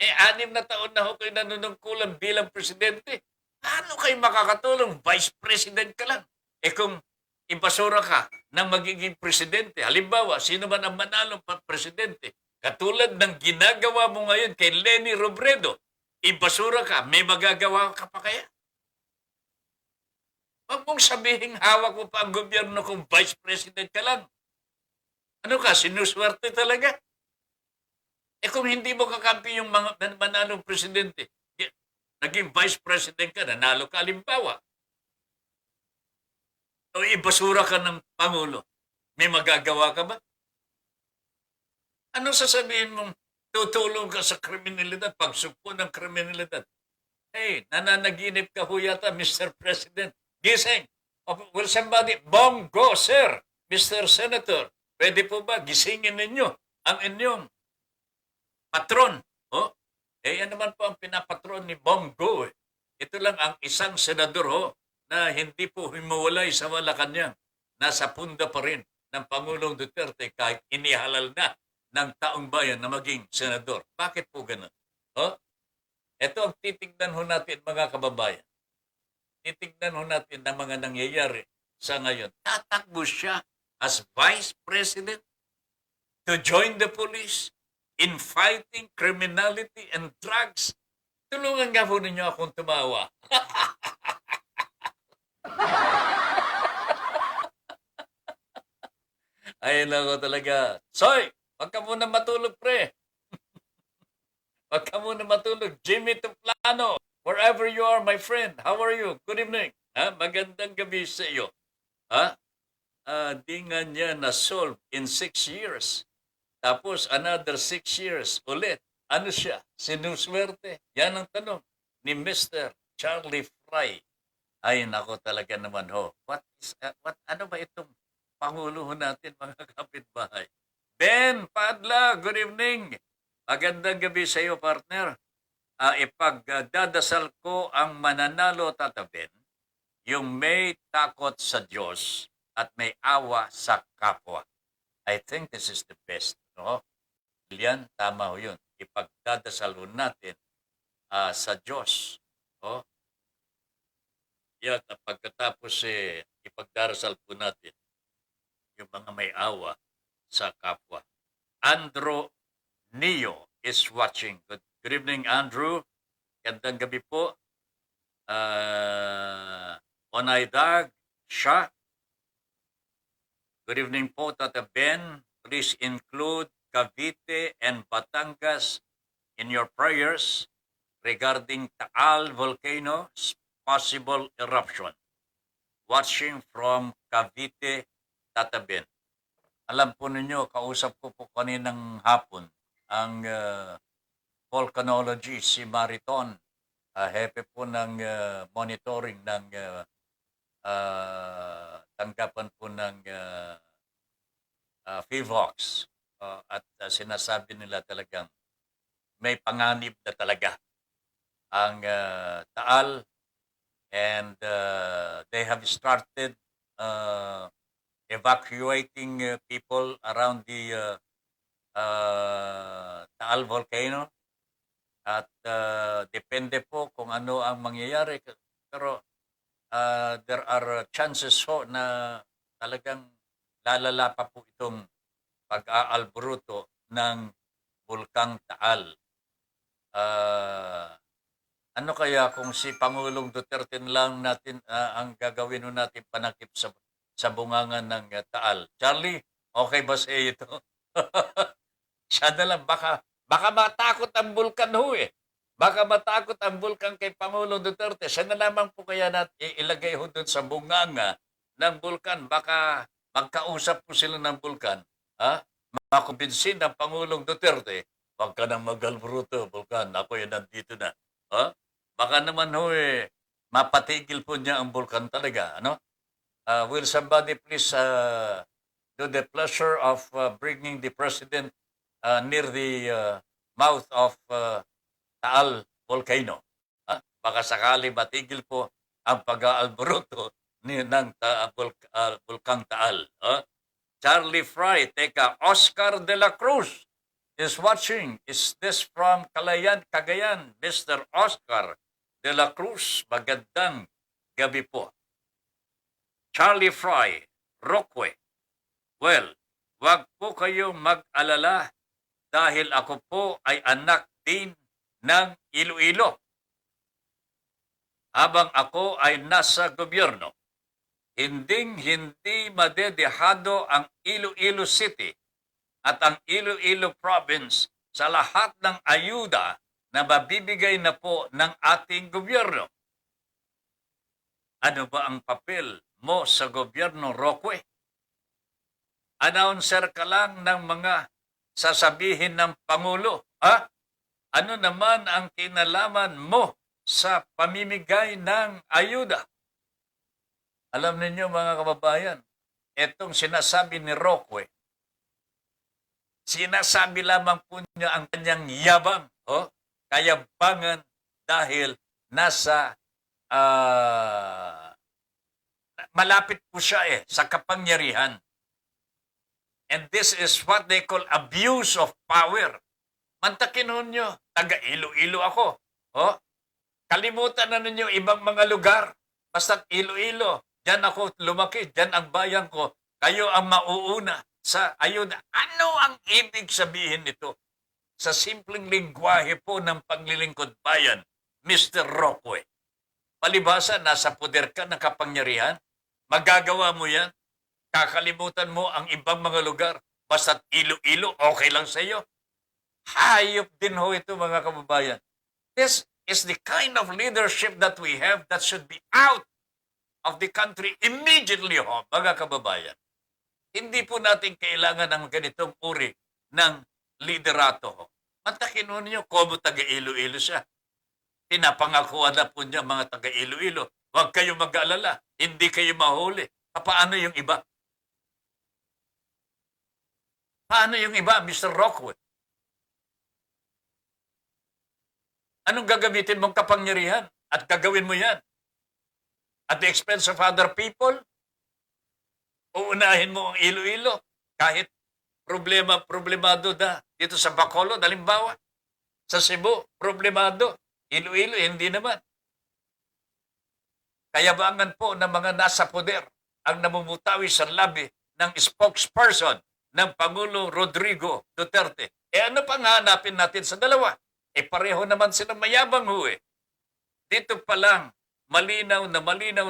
6 na taon na ho kayo nanunungkulan bilang presidente. Paano kayo makakatulong? Vice President ka lang. Kung ibasura ka ng magiging presidente, halimbawa, sino man ang manalong presidente, katulad ng ginagawa mo ngayon kay Leni Robredo, ibasura ka, may magagawa ka pa kaya? Huwag mong sabihin hawak mo pa ang gobyerno kung Vice President ka lang. Ano ka, sinuswerte talaga? Kung hindi mo kakampi yung mga manalong presidente, naging vice president ka, nanalo ka, halimbawa, o ibasura ka ng Pangulo, may magagawa ka ba? Ano sasabihin mong tutulong ka sa kriminalidad, pagsugpo ng kriminalidad? Hey, nananaginip ka ho yata, Mr. President. Gising. Will somebody, bongo, sir, Mr. Senator, pwede po ba gisingin ninyo ang inyong patron? Oh? Yan naman po ang pinapatron ni Bongo. Ito lang ang isang senador na hindi po humuwalay sa Malacanang. Nasa punda pa rin ng Pangulong Duterte kahit inihalal na ng taong bayan na maging senador. Bakit po ganun? Ito ang titignan ho natin mga kababayan. Titignan ho natin ang mga nangyayari sa ngayon. Tatakbo siya as Vice President to join the police in fighting criminality and drugs. Tulungan nga po ninyo akong tumawa. Ay, nako talaga. Soy, wag ka muna matulog, pre. Wag ka muna matulog. Jimmy Tuplano, wherever you are, my friend. How are you? Good evening. Magandang gabi sa iyo. Di nga niya na-solve in 6 years. Tapos another 6 years ulit. Ano siya? Sinuswerte? Yan ang tanong ni Mr. Charlie Fry. Ay, nako talaga naman ho. Ano ba itong Pangulo natin, mga kapitbahay? Ben Padla, good evening. Magandang gabi sa iyo, partner. Ipagdadasal ko ang mananalo, Tata Ben, yung may takot sa Diyos at may awa sa kapwa. I think this is the best. No? Yan, tama ho yun. Ipagdadasal ho natin sa Diyos. No? Yan, pagkatapos ipagdarasal po natin yung mga may awa sa kapwa. Andrew Neo is watching. Good evening, Andrew. Gandang gabi po. Onaydag siya. Good evening po, Tata Ben. Please include Cavite and Batangas in your prayers regarding Taal volcano's possible eruption. Watching from Cavite, Tata Ben. Alam po ninyo, kausap ko po kaninang hapon ang volcanology si Mariton, hepe po ng monitoring ng tanggapan po ng FIVOX. At sinasabi nila talagang may panganib na talaga ang Taal, and they have started evacuating people around the Taal volcano. At depende po kung ano ang mangyayari. Pero there are chances ho na talagang lalala pa po itong pag-aalburuto ng Bulkang Taal. Ano kaya kung si Pangulong Duterte lang natin ang gagawin ho natin panakip sa bungangan ng Taal? Charlie, okay ba sa iyo ito? Siya na lang, baka matakot ang bulkan ho eh. Baka matakot ang bulkan kay Pangulong Duterte. Siya na lamang po kaya natin ilagay ho doon sa bunganga ng bulkan. Baka magkausap po sila ng bulkan. Makumbinsin ng Pangulong Duterte, wag ka nang mag-albruto, bulkan. Ako yan nandito na. Baka naman ho mapatigil po niya ang bulkan talaga. Ano? Will somebody please do the pleasure of bringing the President near the mouth of Taal volcano? Baka sakali matigil po ang pag-aalburuto ng Bulkang Taal. Charlie Fry, teka, Oscar de la Cruz is watching. Is this from Cagayan? Mr. Oscar de la Cruz, magandang gabi po. Charlie Fry, Roque, well, wag po kayong mag-alala dahil ako po ay anak din ng Iloilo. Habang ako ay nasa gobyerno, hindi madedehado ang Iloilo City at ang Iloilo Province sa lahat ng ayuda na mabibigay na po ng ating gobyerno. Ano ba ang papel mo sa gobyerno, Roque? Announcer ka lang ng mga sasabihin ng Pangulo. Ha? Ano naman ang kinalaman mo sa pamimigay ng ayuda? Alam ninyo mga kababayan, itong sinasabi ni Roque, sinasabi lamang po niya ang kanyang yabang, kayabangan dahil nasa malapit po siya sa kapangyarihan. And this is what they call abuse of power. Mantakin nyo, taga Iloilo ako. Kalimutan na ninyo ibang mga lugar. Basta Iloilo, dyan ako lumaki, dyan ang bayan ko. Kayo ang mauuna sa ayuda. Ano ang ibig sabihin nito? Sa simpleng lingwahe po ng paglilingkod bayan, Mr. Roque. Palibasa, nasa poder ka ng kapangyarihan, magagawa mo yan, kakalimutan mo ang ibang mga lugar, basta't Iloilo, okay lang sa iyo. Hayop din ho ito mga kababayan. This is the kind of leadership that we have that should be out of the country immediately ho, mga kababayan. Hindi po natin kailangan ng ganitong uri ng liderato ho. Mantakin ho ninyo, como taga Iloilo siya. Pinapangakuan na po niya mga taga Iloilo. Huwag kayong mag-aalala. Hindi kayo mahuli. Paano yung iba? Paano yung iba, Mr. Rockwood? Anong gagamitin mong kapangyarihan? At gagawin mo yan? At the expense of other people? Uunahin mo ang Iloilo? Kahit problemado na dito sa Bacolod, halimbawa. Sa Cebu, problemado. Iloilo, hindi naman. Kayabangan po ng mga nasa poder ang namumutawi sa labi ng spokesperson ng Pangulo Rodrigo Duterte. Ano pang hanapin natin sa dalawa? Pareho naman silang mayabang ho. Dito pa lang, malinaw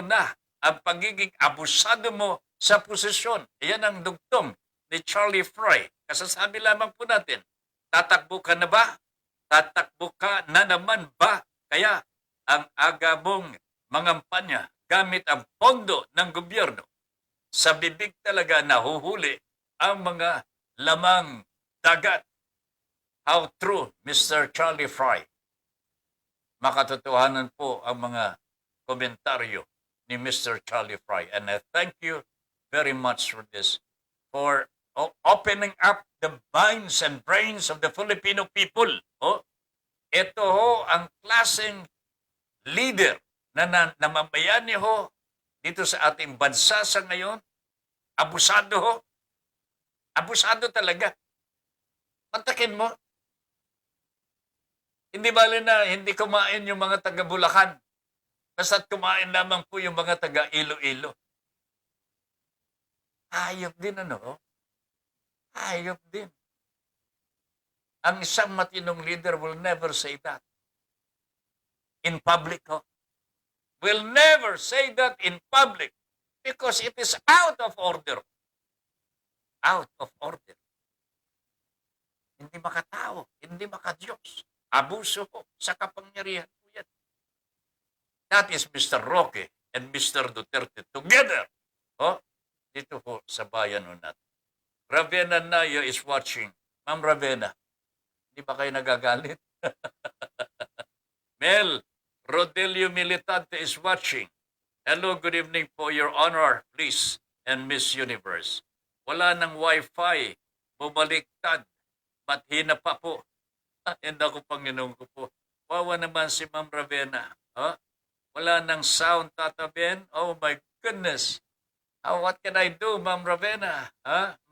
na ang pagiging abusado mo sa posisyon. Iyan ang dugtong ni Charlie Fry. Kasasabi lamang po natin, tatakbo ka na ba? Tatakbo ka na naman ba? Kaya ang aga mong mangampanya gamit ang pondo ng gobyerno, sa bibig talaga nahuhuli ang mga lamang dagat. How true, Mr. Charlie Fry. Makatotohanan po ang mga komentaryo ni Mr. Charlie Fry. And I thank you very much for this, for opening up the minds and brains of the Filipino people. Ito ho ang klaseng leader na namamayani ho dito sa ating bansa sa ngayon. Abusado ho. Abusado talaga. Pantakin mo. Hindi bali na hindi kumain yung mga taga Bulacan. Basta't kumain lamang po yung mga taga Iloilo. Hayop din Hayop din. Ang isang matinong leader will never say that. In public, will never say that in public because it is out of order. Out of order. Hindi makatao, hindi makadiyos. Abuso ko sa kapangyarihan po yan. That is Mr. Roque and Mr. Duterte together. Dito po sa bayan natin. Ravenna Naya is watching. Ma'am Ravenna, hindi ba kayo nagagalit? Mel Rodelio Militante is watching. Hello, good evening po, Your Honor, please, and Miss Universe. Wala ng Wi-Fi, bumaliktad, ba't hina pa po? And ako, Panginoon ko po. Wawa naman si Ma'am Ravenna. Wala ng sound, Tata Ben. Oh my goodness. What can I do, Ma'am Ravenna?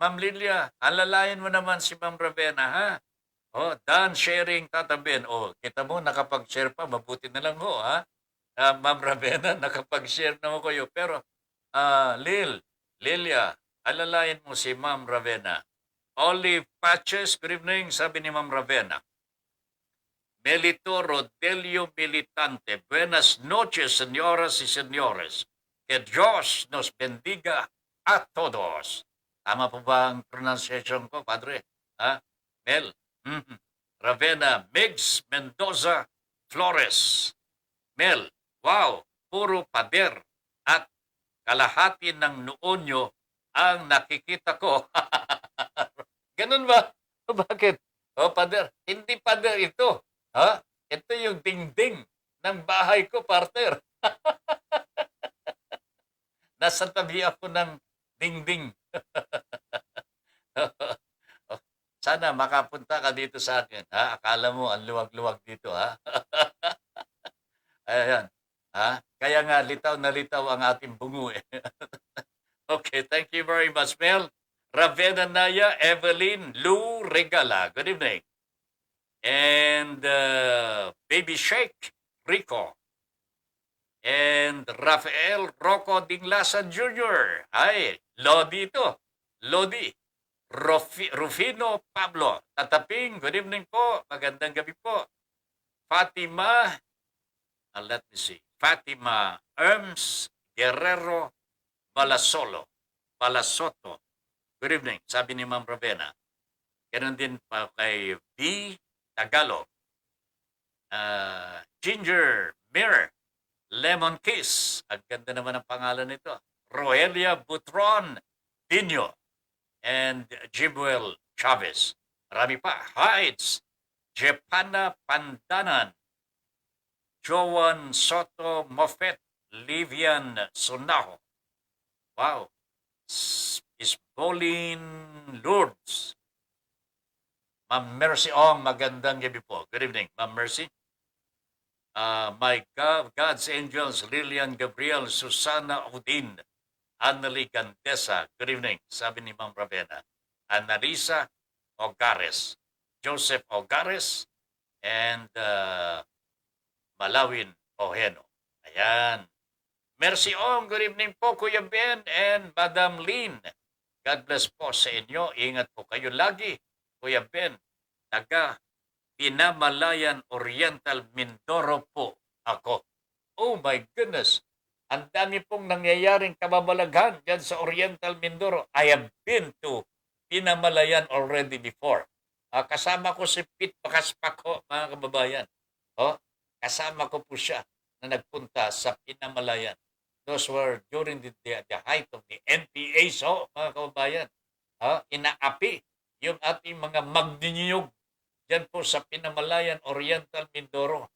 Ma'am Lilia, alalayan mo naman si Ma'am Ravenna, done sharing, Tata Ben. Kita mo, nakapag-share pa. Mabuti na lang ho, Ma'am Ravenna, nakapag-share na ho kayo. Pero, Lilia, alalayan mo si Ma'am Ravenna. Olive Patches, good evening, sabi ni Ma'am Ravenna. Melito Rodelio Militante, buenas noches, señoras y señores. Que Dios nos bendiga a todos. Tama po ba ang pronunciation ko, Padre? Ha? Mel? Mhm. Ravenna Migs Mendoza Flores. Mel, wow, puro pader at kalahati ng noo nyo ang nakikita ko. Ganun ba? Bakit? O, pader. Hindi pader ito. Ha? Ito yung dingding ng bahay ko, partner. Nasa tabi ako ng dingding. Sana makapunta ka dito sa akin. Ha? Akala mo ang luwag-luwag dito, ha? Ayan. Ha? Kaya nga, litaw na litaw ang ating bungo eh. Okay, thank you very much, Mel. Ravenna Naya, Evelyn, Lou Regala. Good evening. And Baby Shake, Rico. And Rafael Rocco Dinglasan Jr. Ay, Lodi ito. Lodi. Rufino Pablo. Tataping, good evening po. Magandang gabi po. Fatima, let me see. Fatima Erms Guerrero Balasoto. Good evening, sabi ni Ma'am Ravenna. Ganon din pa kay V. Tagalog. Ginger Mirror. Lemon Kiss. Ang ganda naman ang pangalan nito. Roelia Butron Dino. And Jibuel Chavez. Marami pa. Hides. Jepana Pandanan. Joan Soto Moffett. Livian Sunaho. Wow. Isbolin Lourdes. Ma'am Mercy Ong, magandang gabi po. Good evening, Ma'am Mercy. My God's Angels, Lilian Gabriel, Susana Odin, Annalie Gandesa. Good evening, sabi ni Ma'am Ravenna. Annalisa Ogares, Joseph Ogares, and Malawin Oheno. Ayan. Mercy Ong, good evening po, Kuya Ben and Madam Lynn. God bless po sa inyo. Ingat po kayo lagi. Kuya Ben, taga Pinamalayan Oriental Mindoro po ako. Oh my goodness. Ang dami pong nangyayaring kababalaghan dyan sa Oriental Mindoro. I have been to Pinamalayan already before. Kasama ko si Pete Pakaspako, mga kababayan. Kasama ko po siya na nagpunta sa Pinamalayan. Those were during the height of the NPA, so mga kababayan. Inaapi yung ating mga magniniyog dyan po sa Pinamalayan Oriental Mindoro.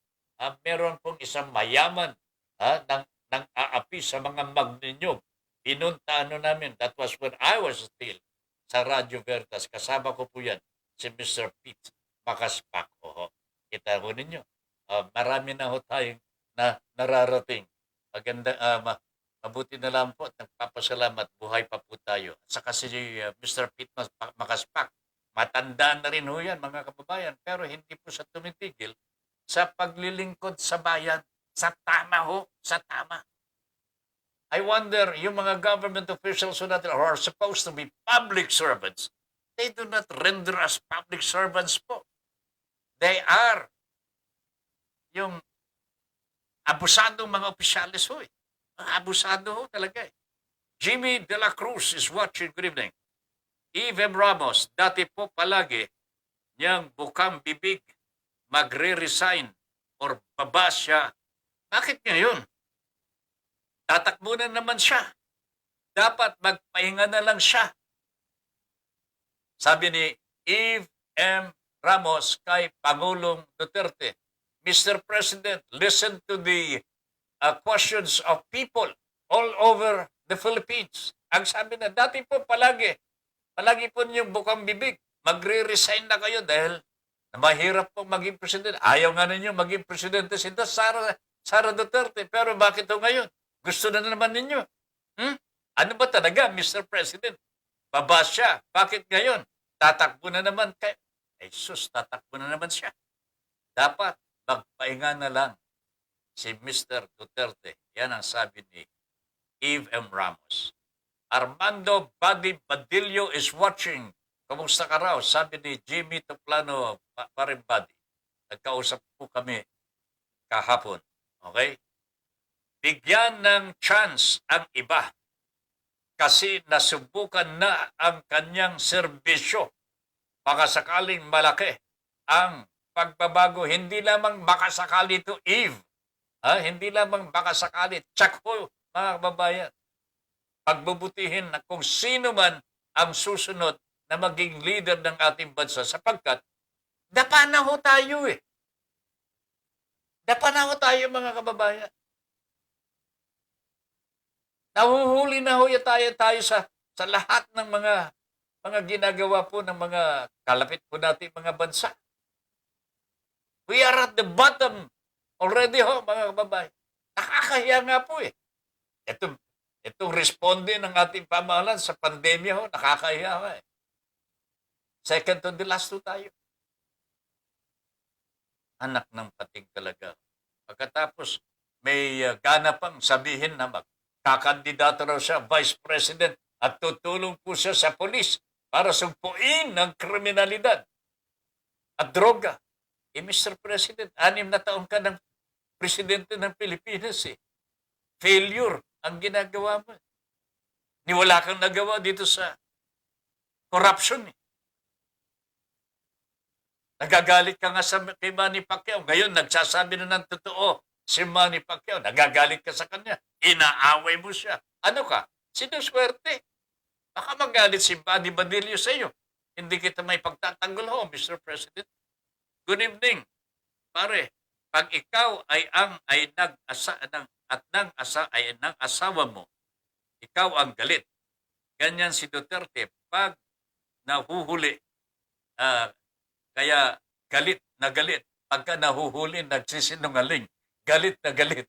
Meron pong isang mayaman ng aapi sa mga magniniyog. Pinunta namin, that was when I was still sa Radio Veritas. Kasama ko po yan, si Mr. Pete Makaspak. Kita ho ninyo. Marami na ho tayong nararating. Maganda, mabuti na lang po at nagpapasalamat, buhay pa po tayo. At saka si Mr. Pete Makaspak, matanda na rin ho yan, mga kababayan, pero hindi po sa tumitigil sa paglilingkod sa bayan, sa tama ho, sa tama. I wonder, yung mga government officials who are supposed to be public servants, they do not render as public servants po. They are yung abusadong mga opisyalis ho. Abusado ho talaga eh. Jimmy De La Cruz is watching. Good evening. Eve M. Ramos, dati po palagi niyang bukang bibig magre-resign or baba siya. Bakit ngayon? Tatakbo na naman siya. Dapat magpahinga na lang siya. Sabi ni Eve M. Ramos kay Pangulong Duterte, Mr. President, listen to the questions of people all over the Philippines. Ang sabi na, dati po palagi po niyong bukang bibig, magre-resign na kayo dahil mahirap po maging presidente. Ayaw nga ninyo maging presidente si Sara Duterte. Pero bakit ho ngayon? Gusto na naman ninyo. Ano ba talaga, Mr. President? Baba siya. Bakit ngayon? Tatakbo na naman kayo. Jesus, tatakbo na naman siya. Dapat magpahinga na lang si Mr. Duterte. Yan ang sabi ni Eve M. Ramos. Armando Buddy Badillo is watching. Kumusta ka raw? Sabi ni Jimmy Toplano Parimbadi. Nagkausap po kami kahapon. Okay? Bigyan ng chance ang iba. kasi nasubukan na ang kanyang serbisyo. Baka sakaling malaki ang pagbabago. Hindi lamang makasakali ito, Eve. Hindi lamang makasakali. Tsak ho, mga kababayan. Pagbubutihin na kung sino man ang susunod na maging leader ng ating bansa sapagkat dapa na ho tayo eh. Dapa na ho tayo, mga kababayan. Nahuhuli na ho tayo sa lahat ng mga ginagawa po ng mga kalapit po natin mga bansa. We are at the bottom already ho, mga kababayan. Nakakahiya nga po eh. Itong responde ng ating pamahalaan sa pandemya ho, nakakahiya nga eh. Second to the last to tayo. Anak ng pating talaga. Pagkatapos, may gana pang sabihin na magkakandidato raw siya, Vice President, at tutulong po siya sa polis para sumpuin ng kriminalidad at droga. Mr. President, 6 na taon ka ng presidente ng Pilipinas eh. Failure ang ginagawa mo. Wala kang nagawa dito sa corruption eh. Nagagalit ka nga kay Manny Pacquiao. Ngayon, nagsasabi na ng totoo si Manny Pacquiao. Nagagalit ka sa kanya. Inaaway mo siya. Ano ka? Sinuswerte. Baka magalit si Manny Badillo sa iyo. Hindi kita may pagtatanggol ho, Mr. President. Good evening. Pare, pag ikaw ay ng asawa mo, ikaw ang galit. Ganyan si Duterte pag nahuhuli. Kaya galit na galit. Pagka nahuhuli, nagsisinungaling. Galit na galit.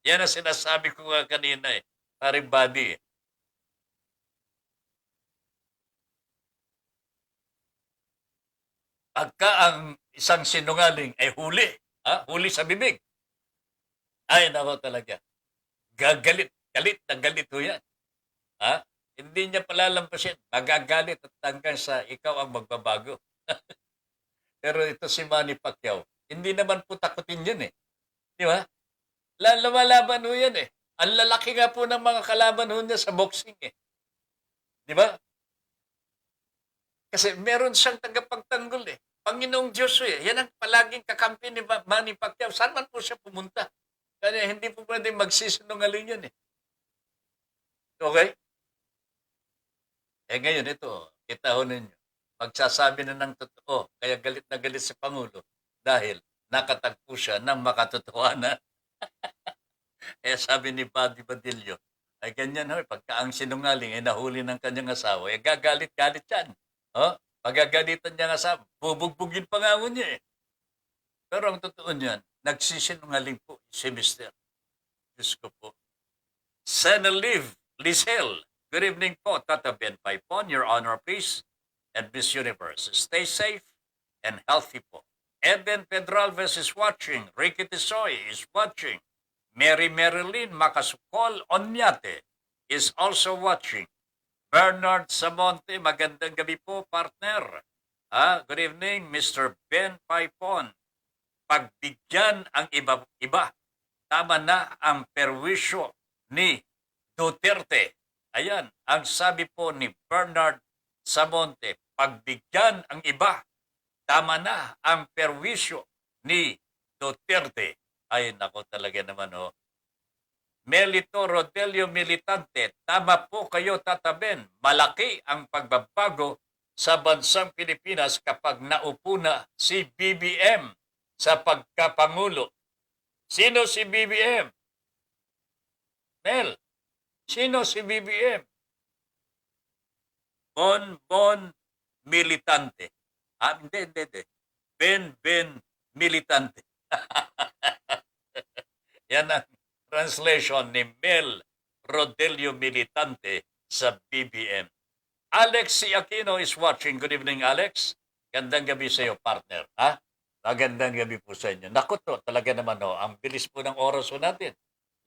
Yan ang sinasabi ko nga kanina eh. Pare Buddy. Pagka ang isang sinungaling ay huli. Huli sa bibig. Ay, nako talaga. Galit na galit ho yan. Hindi niya palalampasin. Magagalit at hanggang sa ikaw ang magbabago. Pero ito si Manny Pacquiao, hindi naman po takutin yun eh. Di ba? Lumalaban ho yan eh. Ang lalaki nga po ng mga kalaban ho niya sa boxing eh. Di ba? Kasi meron siyang tagapagtanggol eh. Panginoong Diyos eh. Yan ang palaging kakampi ni Manny Pacquiao. Saan man po siya pumunta? Kaya hindi po pwede magsisinungaling yan eh. Okay? Ngayon ito, kita ho ninyo. Magsasabi na ng totoo. Kaya galit na galit si Pangulo dahil nakatagpo siya ng makatotohanan. Sabi ni Buddy Badillo, ay ganyan ho, pagka ang sinungaling ay nahuli ng kanyang asawa, gagalit-galit yan. Pagagalitan niya ng asawa, bubugbugin pa nga niya eh. Pero ang totoo niyan, nagsisinungaling po si Mr. Diyos ko po. Senaliv Lisel, good evening po, Tata Ben Paipon, Your Honor, please. And Miss Universe, stay safe and healthy po. Eden Pedralves is watching. Ricky Tisoy is watching. Mary Marilyn Macasukol Onyate is also watching. Bernard Samonte, magandang gabi po, partner. Good evening, Mr. Ben Paipon. Pagbigyan ang iba. Tama na ang perwisyo ni Duterte. Ayan, ang sabi po ni Bernard Samonte, pagbigyan ang iba. Tama na ang perwisyo ni Duterte. Ay, nako talaga naman ho. Melito Rodelio Militante, tama po kayo, Tata Ben. Malaki ang pagbabago sa bansang Pilipinas kapag naupo na si BBM sa pagkapangulo. Sino si BBM? Mel, sino si BBM? Bon Militante. Hindi. Ben Militante. Yan ang translation ni Mel Rodelio Militante sa BBM. Alex C. Aquino is watching. Good evening, Alex. Gandang gabi sa iyo, partner. Magandang gabi po sa inyo. Naku to, talaga naman ho, ang bilis po ng oras po natin.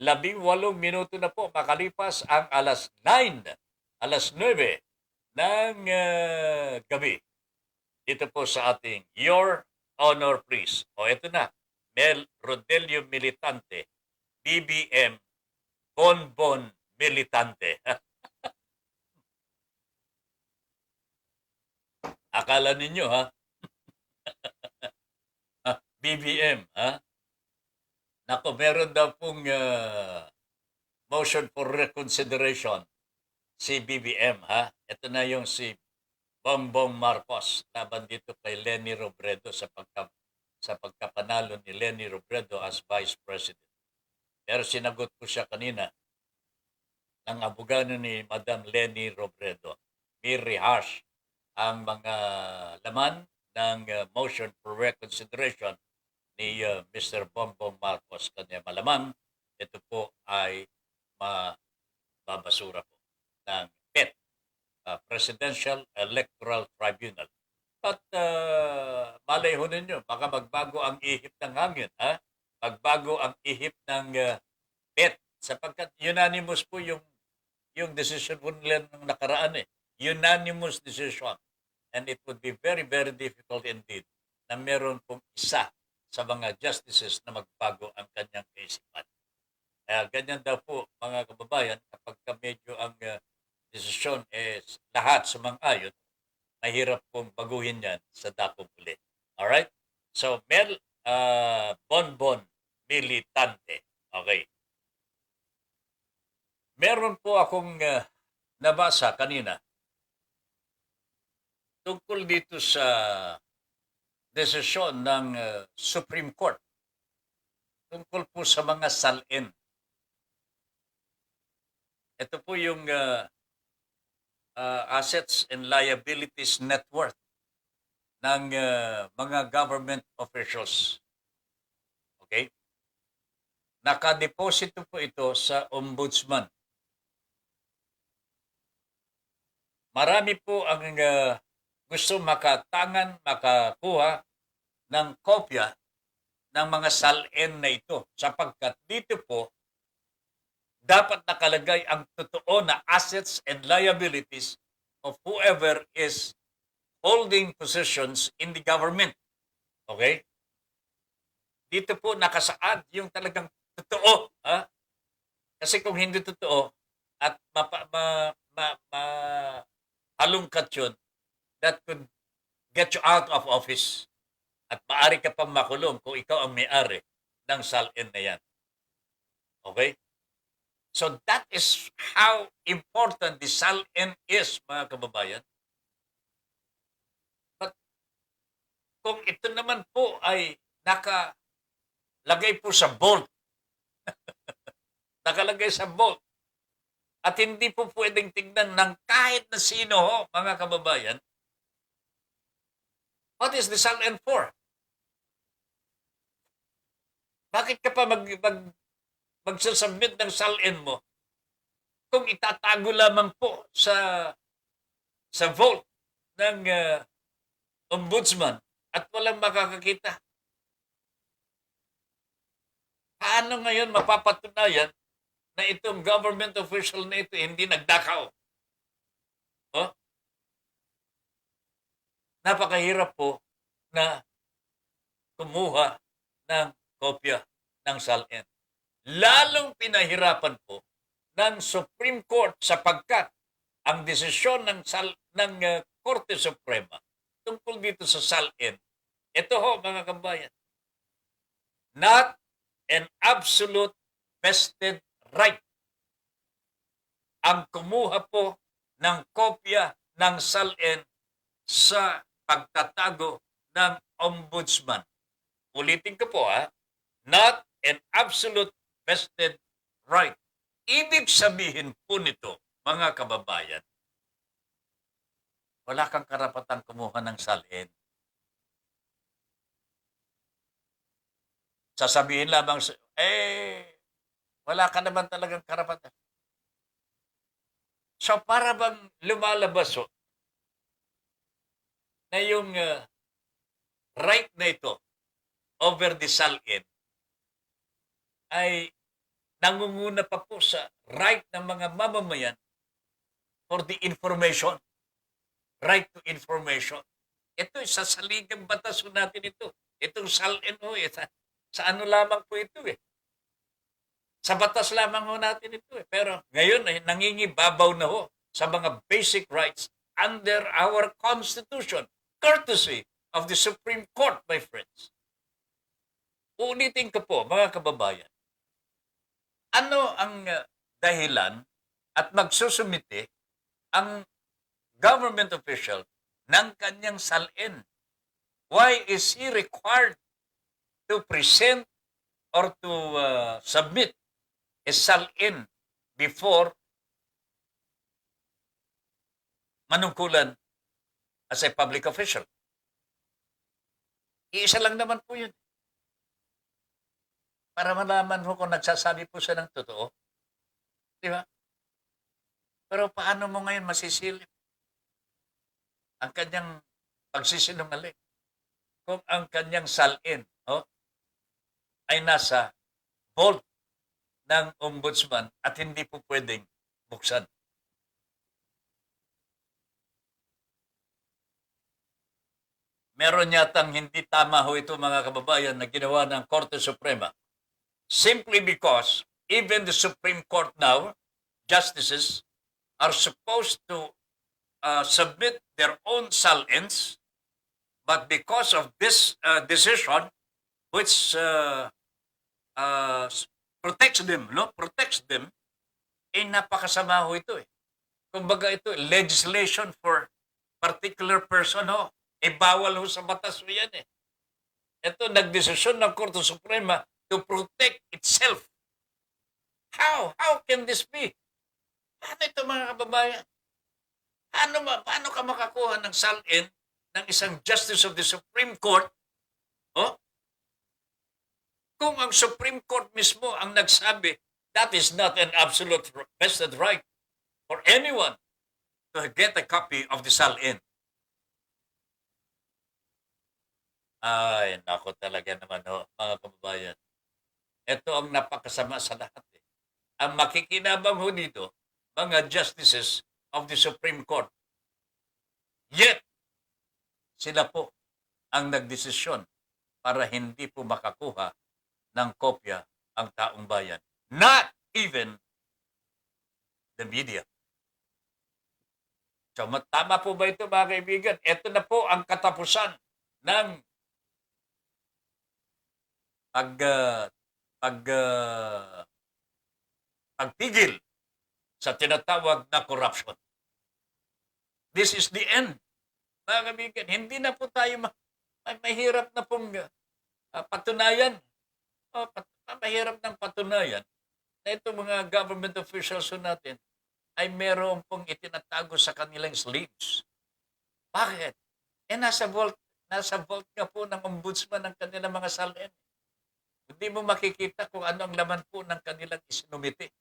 18 minuto na po makalipas ang alas 9 ng gabi. Dito po sa ating Your Honor, please. Ito na. Mel Rodelio Militante, BBM, Bon militante. Akala ninyo, ha? BBM, ha? Nako, meron daw pong motion for reconsideration si BBM, ha? Ito na yung si Bongbong Marcos laban dito kay Leni Robredo sa pagkapanalo ni Leni Robredo as Vice President. Pero sinagot ko siya kanina ng abogado ni Madam Leni Robredo. Mi-rehash ang mga laman ng motion for reconsideration ni Mr. Bongbong Marcos. Kanya malamang ito po ay mababasura po ng PET, Presidential Electoral Tribunal. At malay ho ninyo, baka magbago ang ihip ng hangin, ha? Magbago ang ihip ng PET sapagkat unanimous po yung decision po nila ng nakaraan, eh. Unanimous decision. And it would be very, very difficult indeed na meron pong isa sa mga justices na magbago ang kanyang kaisipan. Kaya ganyan daw po, mga kababayan, kapag medyo ang desisyon is lahat sumang-ayon, mahirap pong baguhin yan sa dakong uli. Alright? So, Mel Bonbon Militante. Okay. Meron po akong nabasa kanina tungkol dito sa desisyon ng Supreme Court tungkol po sa mga salin. Ito po yung assets and liabilities net worth ng mga government officials. Okay? Nakadeposito po ito sa ombudsman. Marami po ang gusto makakuha ng kopya ng mga salin na ito sapagkat dito po dapat nakalagay ang totoo na assets and liabilities of whoever is holding positions in the government. Okay? Dito po nakasaad yung talagang totoo. Ha? Kasi kung hindi totoo at halungkat yun, that could get you out of office. At maaari ka pang makulong kung ikaw ang may-ari ng salin na yan. Okay? So that is how important the salin is, mga kababayan. But kung ito naman po ay nakalagay po sa vault, nakalagay sa vault, at hindi po pwedeng tignan ng kahit na sino ho, mga kababayan, what is the salin for? Bakit ka pa magsasubmit ng salin mo kung itatago lamang po sa vault ng ombudsman at walang makakakita? Paano ngayon mapapatunayan na itong government official na ito hindi nagdakaw? Oh? Napakahirap po na kumuha ng kopya ng salin. Lalong pinahirapan po ng Supreme Court sapagkat ang desisyon ng Korte Suprema tungkol dito sa salin, ito ho, mga kabayan, not an absolute vested right. Ang kumuha po ng kopya ng salin sa pagtatago ng ombudsman. Ulitin ko po, ha? Not an absolute vested right. Ibig sabihin po nito, mga kababayan, wala kang karapatang kumuha ng salin. Sasabihin lamang, wala ka naman talagang karapatan. So para bang lumalabas na yung right na ito over the salin ay nangunguna pa po sa right ng mga mamamayan for the information. Right to information. Ito, sa saligang batas natin ito. Itong salin sa ano lamang po ito . Sa batas lamang ho natin ito eh. Pero ngayon ay nangingibabaw na ho sa mga basic rights under our Constitution, courtesy of the Supreme Court, my friends. Ulitin ko po, mga kababayan, ano ang dahilan at magsusumite ang government official ng kanyang salin? Why is he required to present or to submit a salin before manungkulan as a public official? Iisa lang naman po yun. Para malaman mo kung nagsasabi po siya ng totoo. Di ba? Pero paano mo ngayon masisilip ang kanyang pagsisinungaling kung ang kanyang salin ay nasa vault ng ombudsman at hindi po pwedeng buksan? Meron yatang hindi tama ho ito, mga kababayan, na ginawa ng Korte Suprema. Simply because even the Supreme Court now, justices are supposed to submit their own salins, but because of this decision, which protects them, napakasama ho ito eh. Kumbaga ito, legislation for particular person ho. Bawal ho sa batas ho yan eh. Ito, nagdesisyon ng Korte Suprema to protect itself. How? How can this be? Paano ito, mga kababayan? Paano ka makakuha ng salin ng isang Justice of the Supreme Court? Kung ang Supreme Court mismo ang nagsabi, that is not an absolute vested right for anyone to get a copy of the salin. Ay, nako talaga naman mga kababayan. Ito ang napakasama sa lahat eh. Ang makikinabang ho dito, mga justices of the Supreme Court. Yet, sila po ang nagdesisyon para hindi po makakuha ng kopya ang taong bayan. Not even the media. So, tama po ba ito, mga kaibigan? Ito na po ang katapusan ng pagpigil sa tinatawag na corruption. This is the end. Mga kaibigan, hindi na po tayo mahirap na pong patunayan. Mahirap ng patunayan na itong mga government officials natin ay meron pong itinatago sa kanilang sleeves. Bakit? Nasa vault nga po ng ombudsman ng kanilang mga salin. Hindi mo makikita kung ano ang laman po ng kanilang isinumite.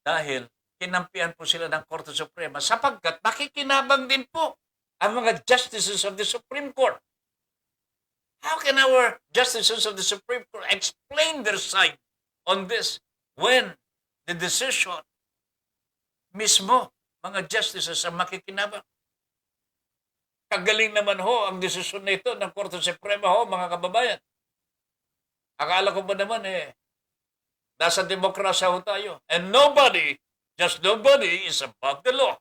Dahil kinampihan po sila ng Korte Suprema sapagkat makikinabang din po ang mga justices of the Supreme Court. How can our justices of the Supreme Court explain their side on this when the decision mismo, mga justices ang makikinabang? Kagaling naman ho ang desisyon na ito ng Korte Suprema mga kababayan. Akala ko ba naman nasa demokrasya ho tayo. And just nobody is above the law.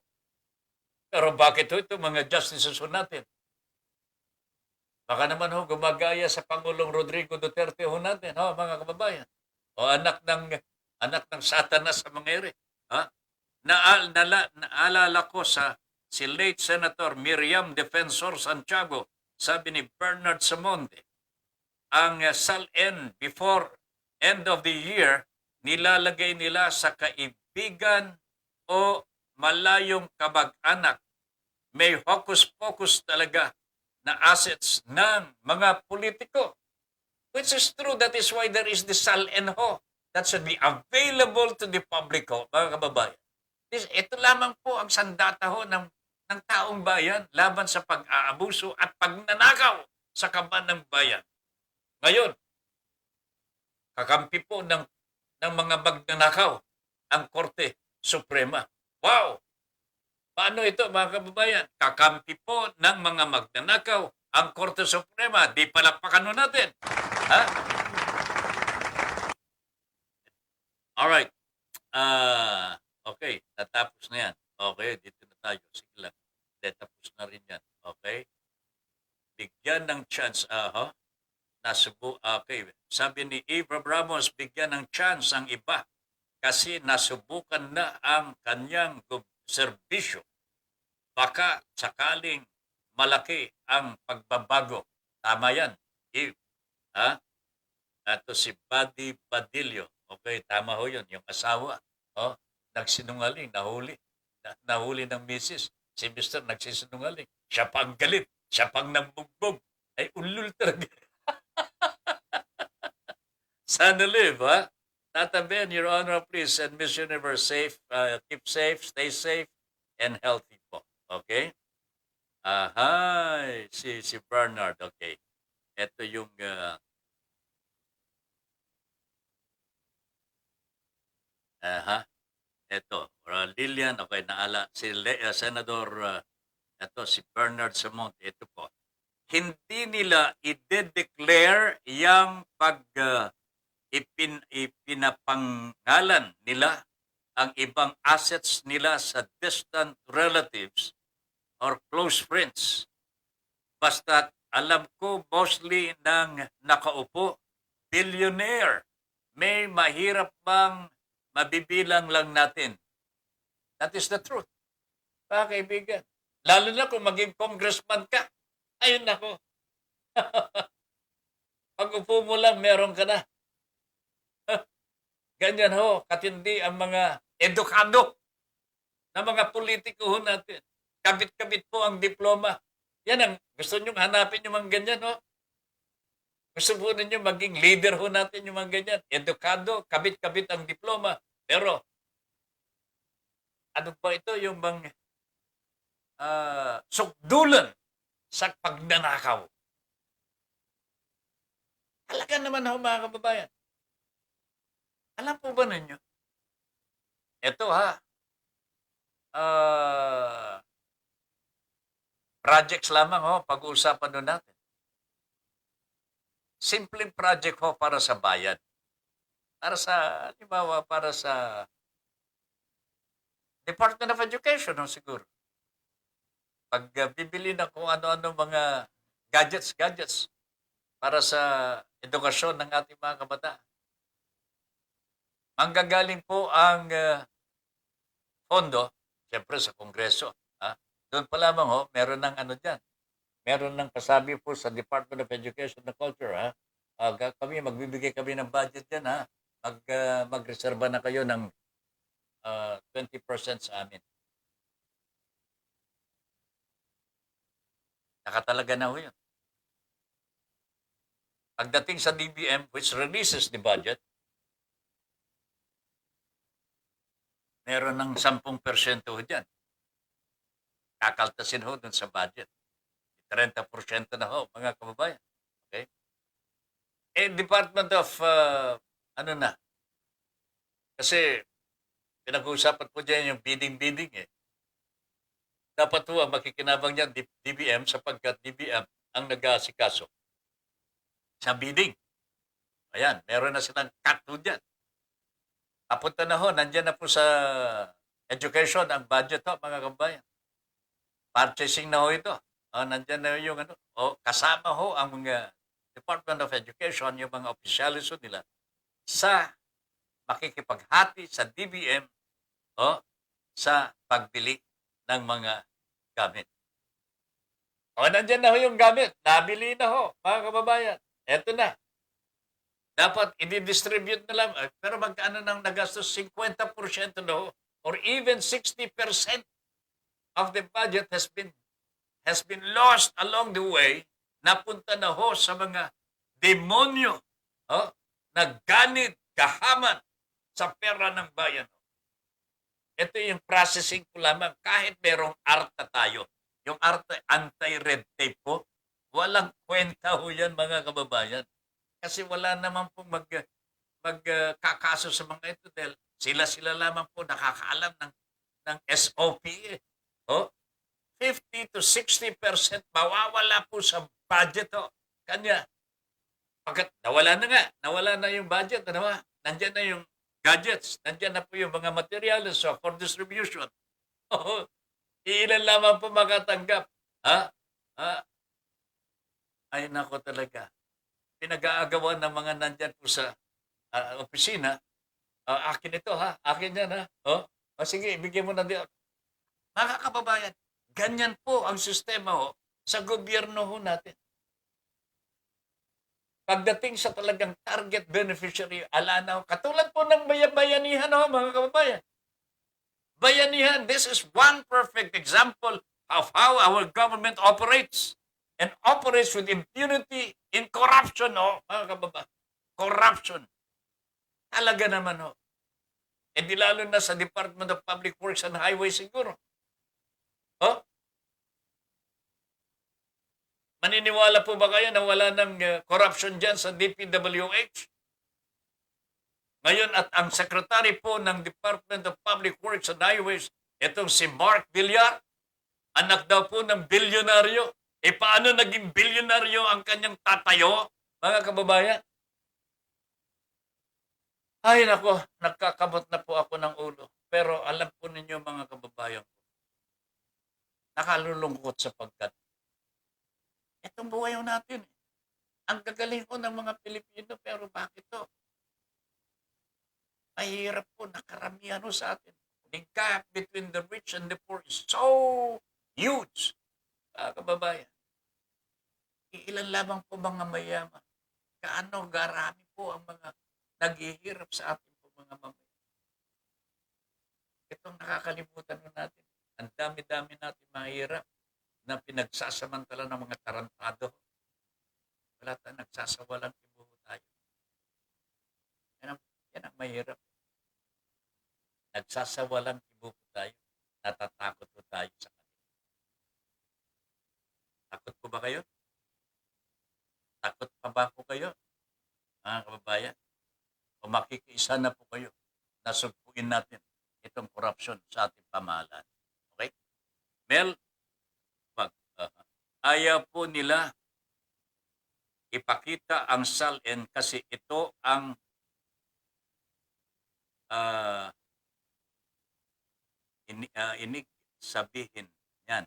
Pero bakit ito mga justices natin? Baka naman gumagaya sa Pangulong Rodrigo Duterte natin, mga kababayan. O anak ng Satanas sa mga ere. Naalala ko si late Senator Miriam Defensor Santiago, sabi ni Bernard Samonte, ang salin before end of the year, nilalagay nila sa kaibigan o malayong kamag-anak. May hocus-pocus talaga na assets ng mga politiko. Which is true, that is why there is the salin that should be available to the public mga kababayan. Ito lamang po ang sandata ng taong bayan laban sa pag-aabuso at pagnanakaw sa kaban ng bayan. Ngayon, kakampi po ng mga magnanakaw ang Korte Suprema. Wow! Paano ito, mga kababayan? Kakampi po ng mga magnanakaw ang Korte Suprema. Di palakpakan natin. tapos na yan. Okay, dito na tayo. Sige lang. Hindi, tapos na rin yan. Okay? Bigyan ng chance. Okay. Sabi ni Eva Ramos, bigyan ng chance ang iba kasi nasubukan na ang kanyang serbisyo. Baka sakaling malaki ang pagbabago. Tama yan, Eve. Ha? Ito si Buddy Padillo. Okay, tama ho yun. Yung asawa. Oh, nagsinungaling, nahuli. Nahuli ng misis. Si Mr. nagsisinungaling. Siya pang galit. Siya pang nambugbog. Ay, ulul talaga. Sana live, ha? Tata Ben, Your Honor, please send Miss Universe safe. Keep safe, stay safe, and healthy po. Okay? Si Bernard, okay. Ito yung ito, Lilian, okay, naala si Senador ito si Bernard Samont, ito po. Hindi nila i-declare yung ipinapangalan nila ang ibang assets nila sa distant relatives or close friends. Basta alam ko mostly ng nakaupo, billionaire. May mahirap bang mabibilang lang natin? That is the truth. Mga kaibigan. Lalo na kung maging congressman ka. Ayun nako. Pag upo mo lang, meron ka na. Ganyan ho, katindi ang mga edukado na mga politiko ho natin. Kabit-kabit po ang diploma. Yan ang gusto nyo hanapin yung mga ganyan ho. Gusto po ninyo maging leader ho natin yung mga ganyan. Edukado, kabit-kabit ang diploma. Pero, ano pa ito yung mga sukdulan sa pagnanakaw. Talaga naman ho mga kababayan. Alam po ba ninyo? Ito projects lamang ho, pag-uusapan doon natin. Simpleng project ho para sa bayan. Para sa, halimbawa, para sa Department of Education ho siguro. Pag bibili na kung ano-ano mga gadgets para sa edukasyon ng ating mga kabataan. Manggagaling po ang pondo, siyempre sa Kongreso. Doon pa lamang ho, meron ng ano dyan. Meron ng kasabi po sa Department of Education and Culture. Magbibigay kami ng budget dyan. Magreserba na kayo ng 20% sa amin. Nakatalaga na ho yun. Pagdating sa DBM, which releases the budget, meron ng 10% ho dyan. Kakaltasin ho dun sa budget. 30% na ho, mga kababayan. Okay? Department of, kasi pinag-uusapan po dyan yung bidding eh. Dapat po ang makikinabang niyan DBM sapagkat DBM ang nag-aasikaso sa bidding. Ayan, meron na silang cut dyan. Papunta na ho, nandyan na po sa education ang budget ho, mga kababayan. Purchasing na ho ito. Nandyan na yung kasama ho ang mga Department of Education, yung mga opisyalis nila sa makikipaghati sa DBM sa pagbili ng mga gamit. Nandyan na ho yung gamit. Nabili na ho, mga kababayan. Eto na. Dapat i-distribute na lang. Pero magkano nang nagastos? 50% na ho. Or even 60% of the budget has been lost along the way. Napunta na ho sa mga demonyo na ganit, kahaman sa pera ng bayan. Ito yung processing ko lamang kahit merong ARTA tayo. Yung ARTA, anti-red tape po, walang kwenta ho yan mga kababayan. Kasi wala naman po magkakaso sa mga ito dahil sila lamang po nakakaalam ng SOP. 50 to 60% mawawala po sa budget. Kanya, pagkat nawala na yung budget, nandiyan na yung gadgets, nandiyan na po yung mga materials for distribution. Oo. Ilan lamang po makatanggap. Ha? Ha? Ay, nako talaga. Pinag-aagawan ng mga nandyan po sa opisina. Akin ito, ha? Akin yan, ha? Sige, ibigay mo na din. Mga kababayan, ganyan po ang sistema sa gobyerno natin. Pagdating sa talagang target beneficiary, ala na, katulad po ng bayanihan, mga kababayan. Bayanihan, this is one perfect example of how our government operates. And operates with impunity in corruption, mga kababayan. Corruption. Talaga naman, Eh di lalo na sa Department of Public Works and Highways siguro. Maniniwala po ba kayo na wala ng corruption dyan sa DPWH? Ngayon at ang secretary po ng Department of Public Works and Highways, itong si Mark Villar, anak daw po ng bilyonaryo. Paano naging bilyonaryo ang kanyang tatayo, mga kababayan? Ay nako, nagkakamot na po ako ng ulo. Pero alam po ninyo mga kababayan ko, nakalulungkot sapagkat itong buhay natin. Ang gagaling ko ng mga Pilipino, pero bakit to? Mahirap po, nakaramihan sa atin. The gap between the rich and the poor is so huge. Kababayan, ilan lamang po mga mayaman. Gaano garami po ang mga naghihirap sa atin po mga mamayan. Itong nakakalimutan natin. Ang dami-dami natin mahirap na pinagsasamantala ng mga tarantado. Wala tayong nagsasawalang ibuho tayo. Yan ang mahirap. Nagsasawalang ibuho tayo. Natatakot po tayo sa kanila. Takot po ba kayo? Takot pa ba po kayo? Mga kababayan? O makikiisa na po kayo na sugpuin natin itong corruption sa ating pamahalaan. Okay? Mel, ayaw po nila ipakita ang SALN kasi ito ang inig sabihin yan.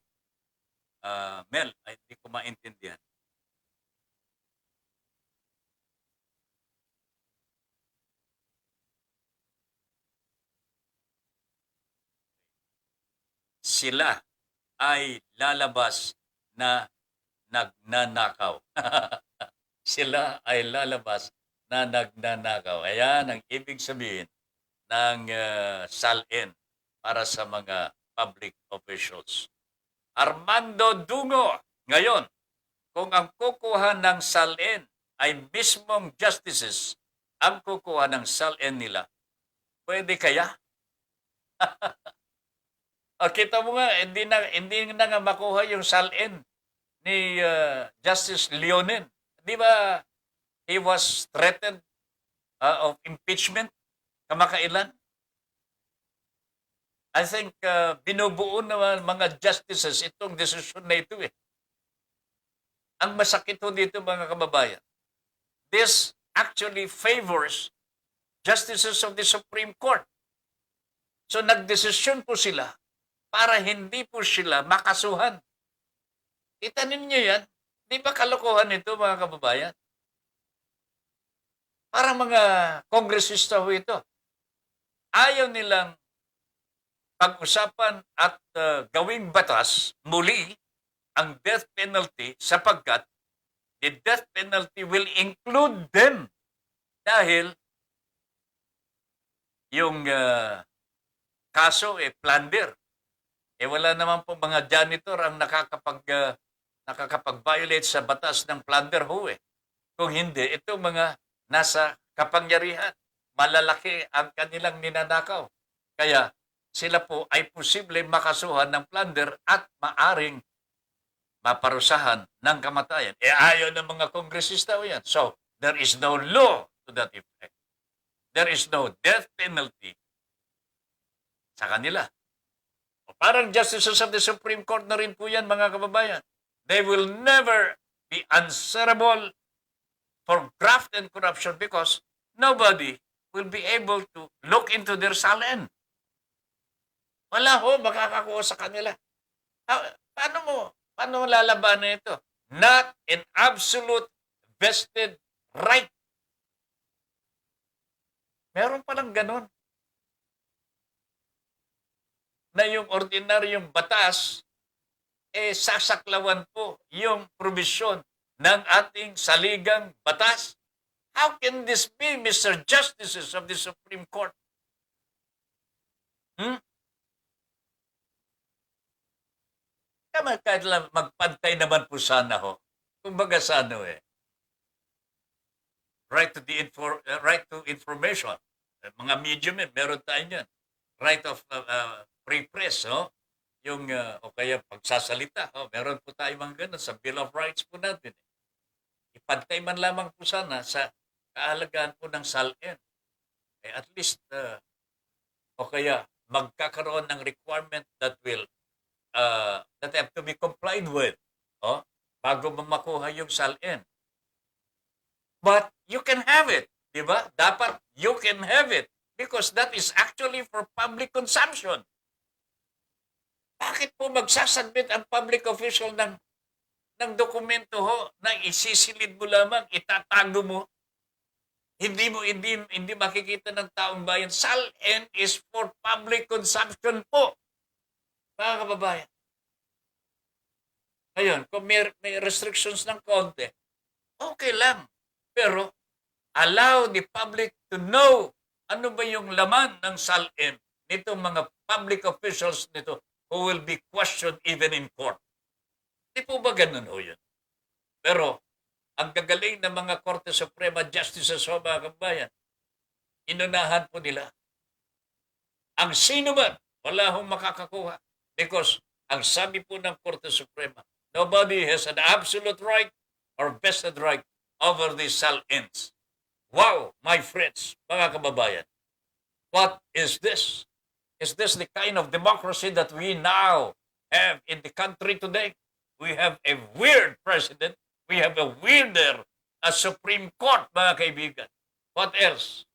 Mel, ay hindi ko maintindihan. Sila ay lalabas na nagnanakaw. Sila ay lalabas na nagnanakaw. Ayan ang ibig sabihin ng SALN para sa mga public officials. Armando Dungo, ngayon, kung ang kukuha ng SALN ay mismong justices ang kukuha ng SALN nila, pwede kaya? Kita mo nga, hindi na nga makuha yung SALN ni Justice Leonen. Di ba he was threatened of impeachment kamakailan? I think binubuo naman mga justices itong desisyon na ito eh. Ang masakit ho dito mga kababayan, this actually favors justices of the Supreme Court. So nagdesisyon po sila para hindi po sila makasuhan. Kita ninyo yan? Di ba kalokohan ito mga kababayan? Para mga kongresista ho ito. Ayaw nilang pag-usapan at gawing batas muli ang death penalty sapagkat the death penalty will include them dahil yung kaso plunder. Wala naman po mga janitor ang nakakapag-violate sa batas ng plunder ho eh. Kung hindi, itong mga nasa kapangyarihan, malalaki ang kanilang ninanakaw. Kaya sila po ay posible makasuhan ng plunder at maaring maparusahan ng kamatayan. Ayaw ng mga kongresista o yan. So, there is no law to that effect. There is no death penalty sa kanila. O parang justices of the Supreme Court na rin po yan, mga kababayan. They will never be answerable for graft and corruption because nobody will be able to look into their SALN. Wala ho makakakuha sa kanila. Paano mo lalabanan ito? Not an absolute vested right. Meron palang ganun. Na yung ordinaryong batas, sasaklawan po yung probisyon ng ating saligang batas. How can this be, Mr. Justices of the Supreme Court? Kahit lang magpantay naman po sana ho. Kumbaga sa right to information. Mga medium meron tayo niyan. Right of free press, no? Yung o kaya pagsasalita, meron po tayo mga ganun sa Bill of Rights po natin. Ipantay man lamang po sana sa kaalagaan po ng SALN. At least o kaya magkakaroon ng requirement that have to be complied with bago makuha yung SALN. But you can have it, di ba? Dapat you can have it because that is actually for public consumption. Bakit po magsasubmit ang public official ng dokumento na isisilid mo lamang, itatago mo? Hindi makikita ng taong bayan. SALN is for public consumption po. Mga kababayan. Ngayon, kung may restrictions ng konti, okay lang. Pero, allow the public to know ano ba yung laman ng SALN nitong mga public officials nito who will be questioned even in court. Di po ba ganun ho yun? Pero, ang gagaling ng mga Korte Suprema Justices o mga kabayan, inunahan po nila. Ang sino man, wala hong makakakuha. Because, ang sabi po ng Korte Suprema, nobody has an absolute right or vested right over the SALNs. Wow, my friends, mga kababayan. What is this? Is this the kind of democracy that we now have in the country today? We have a weird president. We have a weirder Supreme Court, mga kaibigan. What else?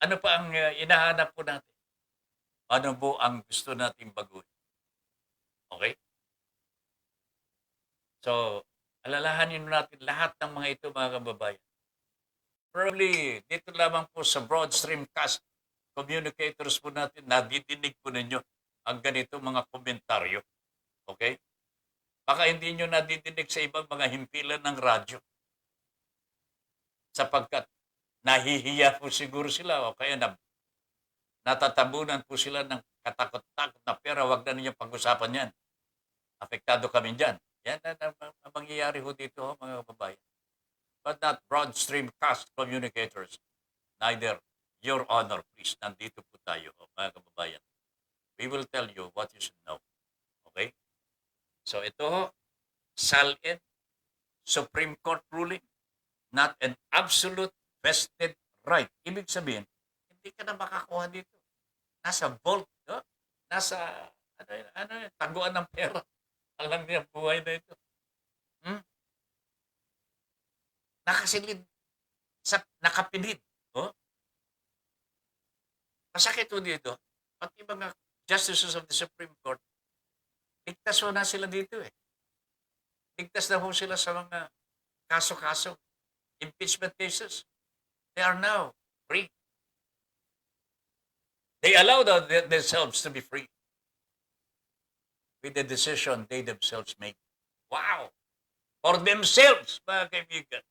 Ano pa ang inahanap po natin? Ano po ang gusto nating baguhin? Okay? So, alalahanin natin lahat ng mga ito, mga kababayan. Probably, dito lamang po sa broad streamcast communicators po natin, nadidinig po ninyo ang ganito mga komentaryo. Okay? Baka hindi nyo nadidinig sa ibang mga himpilan ng radyo. Sapagkat nahihiya po siguro sila o kaya natatabunan po sila ng katakot-takot na pera, wag na ninyong pag-usapan yan. Apektado kami dyan. Yan ang mangyayari ho dito, mga kababayan. But not broad streamcast communicators. Neither, Your Honor, please, nandito po tayo, mga kababayan. We will tell you what you should know. Okay? So ito, SALN, Supreme Court ruling, not an absolute vested right. Ibig sabihin, hindi ka na makakuha dito. Nasa vault, no? Nasa, taguan ng pera. Alam niya, buhay na ito. Nakasilid, nakapinid. Masakit po dito, pati mga justices of the Supreme Court, ligtas ho na sila dito eh. Ligtas na ho sila sa mga kaso-kaso, impeachment cases. They are now free. They allow themselves to be free with the decision they themselves make. Wow! For themselves, mga kaibigan.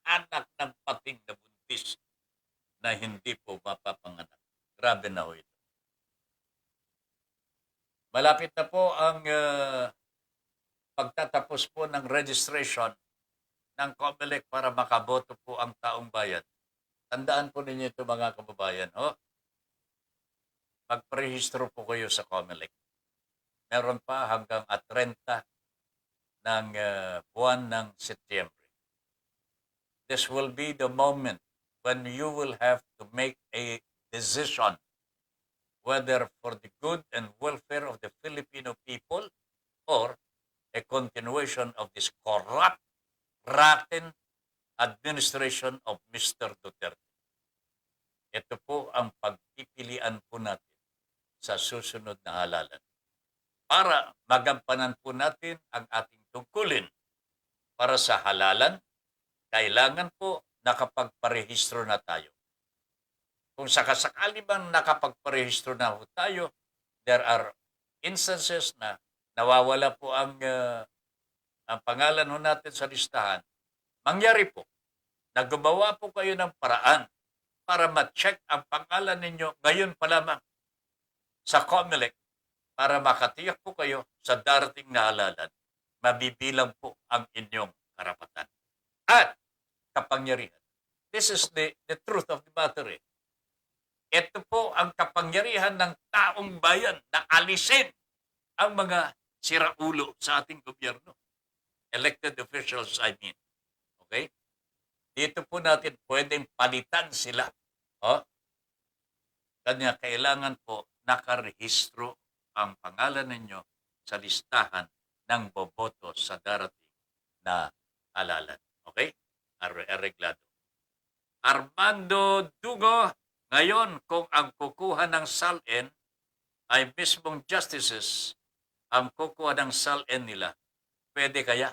Anak ng pating na buntis na hindi po mapapanganak. Grabe na ho ito. Malapit na po ang pagtatapos po ng registration ng COMELEC para makaboto po ang taong bayan. Tandaan po ninyo ito, mga kababayan. Magparehistro po kayo sa COMELEC. Meron pa hanggang 30 ng buwan ng Setyembre. This will be the moment when you will have to make a decision whether for the good and welfare of the Filipino people or a continuation of this corrupt, rotten administration of Mr. Duterte. Ito po ang pagpipilian po natin. sa susunod na halalan. Para magampanan po natin ang ating tungkulin para sa halalan, kailangan po nakapagparehistro na tayo. Kung sakasakali bang nakapagparehistro na po tayo, there are instances na nawawala po ang pangalan ho natin sa listahan. Mangyari po na gumawa po kayo ng paraan para ma-check ang pangalan ninyo ngayon pa lamang sa COMELEC para makatiyak po kayo sa darating na halalan. Mabibilang po ang inyong karapatan at kapangyarihan. This is the truth of the matter. Ito po ang kapangyarihan ng taong bayan na alisin ang mga siraulo sa ating gobyerno. Elected officials, I mean. Okay? Dito po natin pwedeng palitan sila. Kanya kailangan po nakarehistro ang pangalan ninyo sa listahan ng boboto sa darating na halalan. Okay? Areglado. Armando Dugo, ngayon kung ang kukuha ng SALN ay mismong justices ang kukuha ng SALN nila, pwede kaya?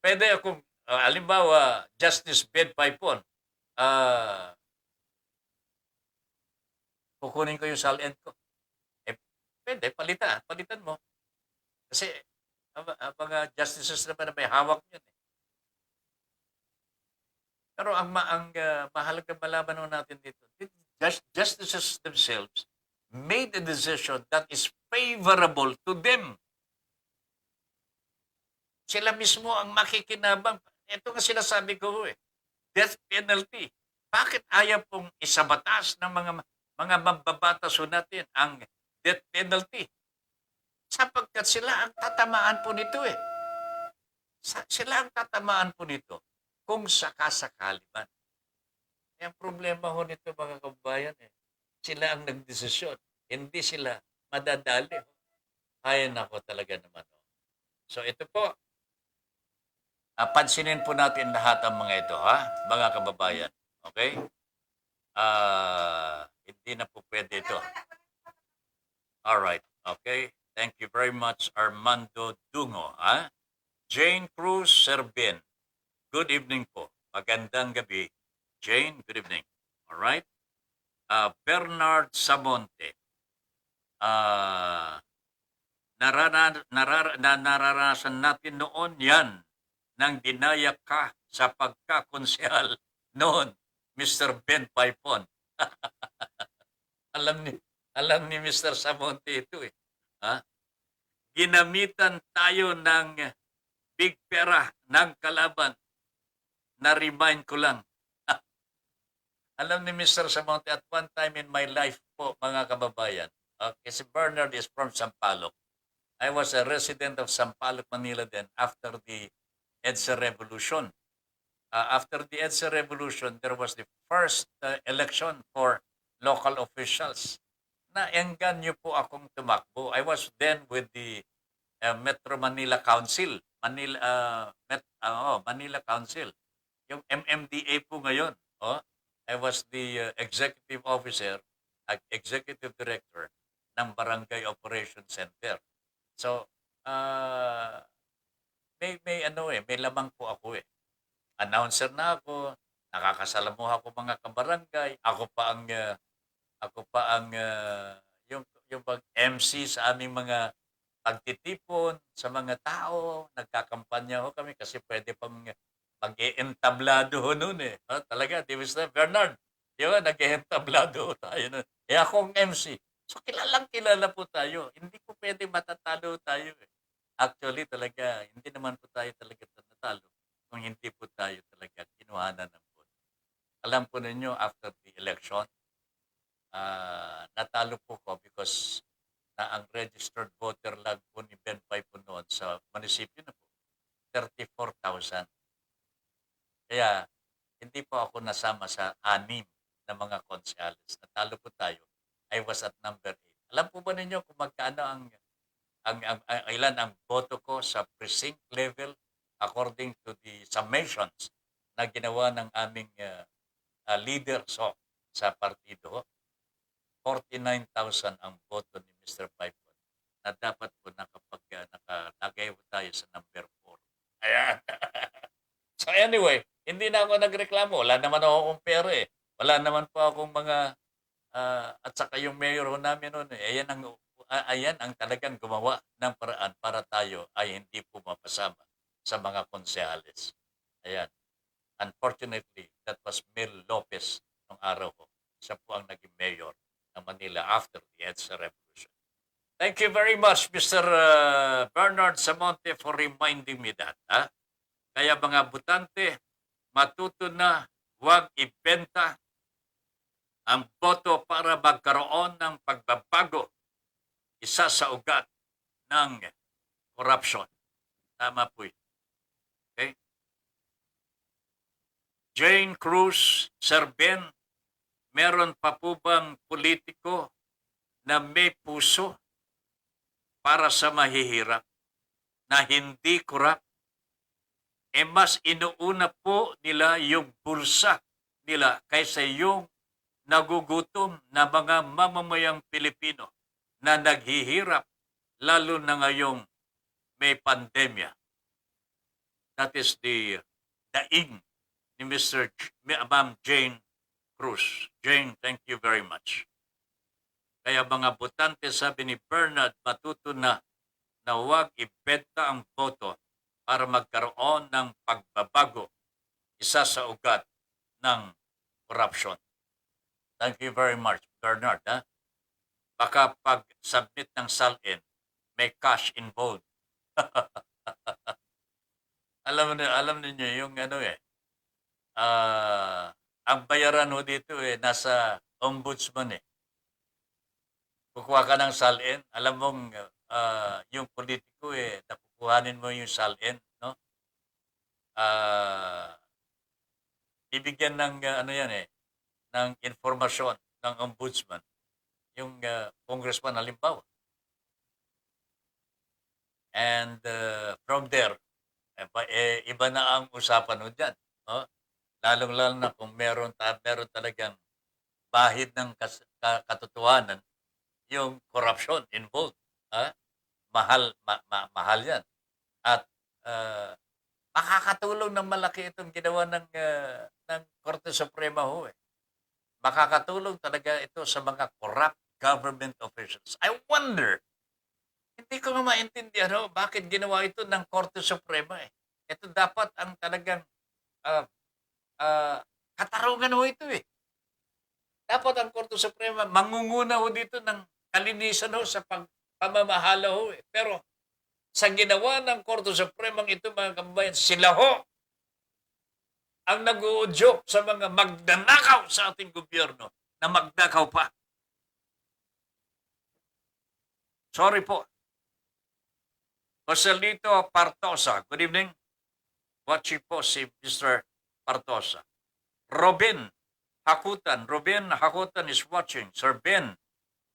Pwede akong, halimbawa, Justice Ben Paipon, kukunin ko yung SALN ko. Pwede, palitan mo. Kasi, ang mga justices naman na may hawak yun. Pero ang mahalagang malaman natin dito, justices themselves made a decision that is favorable to them. Sila mismo ang makikinabang. Ito nga sinasabi ko death penalty. Bakit ayaw pong isabatas ng mga mambabatas natin ang death penalty? Sapagkat sila ang tatamaan po nito Sila ang tatamaan po nito kung sakasakali man. Ang problema ho nito mga kababayan sila ang nagdesisyon. Hindi sila madadali. Ay nako talaga naman. So ito po, pansinin po natin lahat ang mga ito, mga kababayan. Okay? Hindi na po pwede ito. Alright. Okay. Thank you very much, Armando Dungo. Jane Cruz Serbin. Good evening po. Magandang gabi. Jane, good evening. Alright. Bernard Samonte. Nararanasan natin noon yan nang dinaya ka sa pagkakonsehal noon, Mr. Ben Paipon. alam ni Mr. Samonte ito Ginamitan tayo ng big pera ng kalaban. Na-remind ko lang. Alam ni Mr. Samonte, at one time in my life po, mga kababayan, si Bernard is from Sampaloc. I was a resident of Sampaloc, Manila then after the EDSA Revolution. After the EDSA Revolution, there was the first election for local officials. Naengganyo po akong tumakbo. I was then with the Metro Manila Council. Manila Council. Yung MMDA po ngayon. I was the executive officer, executive director ng Barangay Operations Center. So, may lamang po ako Announcer na ako, nakakasalamuha ko mga kabarangay, ako pa ang yung MC sa aming mga pagtitipon sa mga tao, nagkakampanya ho kami kasi pwede pang mag-ientablado ho noon talaga, di ba Bernard? Di ba, nag-ientablado tayo noon. Akong MC. So, kilala po tayo. Hindi po pwede matatalo tayo Actually, talaga, hindi naman po tayo talaga natalo kung hindi po tayo talaga kinuhanan ng vote. Alam po ninyo, after the election, natalo po ko because na ang registered voter lang po ni Ben Paipon noon sa munisipyo na po, 34,000. Kaya, hindi po ako nasama sa 6 na mga konsyales. Natalo po tayo. I was at number 8. Alam po ba ninyo kung magkano ilan ang boto ko sa precinct level according to the summations na ginawa ng aming leaders sa partido? 49,000 ang boto ni Mr. Paipon na dapat po nakalagay po tayo sa number 4. Ayan. So anyway, hindi na ako nagreklamo. Wala naman ako akong pera eh. Wala naman po akong mga at saka yung mayor ho namin noon eh. Ayan ang talagang gumawa ng paraan para tayo ay hindi pumapasama sa mga konsehalis. Ayan. Unfortunately, that was Mel Lopez nung araw ko. Siya po ang naging mayor ng Manila after the EDSA Revolution. Thank you very much, Mr. Bernard Samonte, for reminding me that. Ha? Kaya mga butante, matuto na huwag ibenta ang boto para magkaroon ng pagbabago. Isa sa ugat ng corruption. Tama po yun. Okay? Jane Cruz, Sir Ben, meron pa po bang politiko na may puso para sa mahihirap na hindi korap? Mas inuuna po nila yung bulsa nila kaysa yung nagugutom na mga mamamayang Pilipino na naghihirap lalo na ngayong may pandemya. That is the daing ni Ma'am Jane Cruz. Jane, thank you very much. Kaya mga butante, sabi ni Bernard, matuto na huwag ibenta ang boto para magkaroon ng pagbabago. Isa sa ugat ng corruption. Thank you very much, Bernard. Ha? Baka pag-submit ng SALN, may cash involved. alam niyo yung ang bayaran ho dito nasa ombudsman eh. Kukuha ka ng SALN, alam mong yung politiko nakukuhanin mo yung SALN, no? Ibigyan ng ng informasyon ng ombudsman yung congressman halimbawa. And from there, iba na ang usapan ho dyan. No? Lalong-lalo na kung meron talagang bahid ng katotohanan, yung corruption involved. Mahal yan. At makakatulong ng malaki itong ginawa ng Korte Suprema ho eh. Makakatulong talaga ito sa mga corrupt government officials. I wonder, hindi ko nga maintindihan bakit ginawa ito ng Korte Suprema eh. Ito dapat ang talagang katarungan ho ito eh. Dapat ang Korte Suprema mangunguna ho dito ng kalinisan ho sa pamamahala ho eh. Pero sa ginawa ng Korte Suprema ito mga kababayan, sila ho ang nag-uudyok sa mga magnanakaw sa ating gobyerno na magnakaw pa. Sorry po. Joselito Partosa. Good evening. Watching po si Mr. Partosa. Robin Hakutan. Robin Hakutan is watching. Sir Ben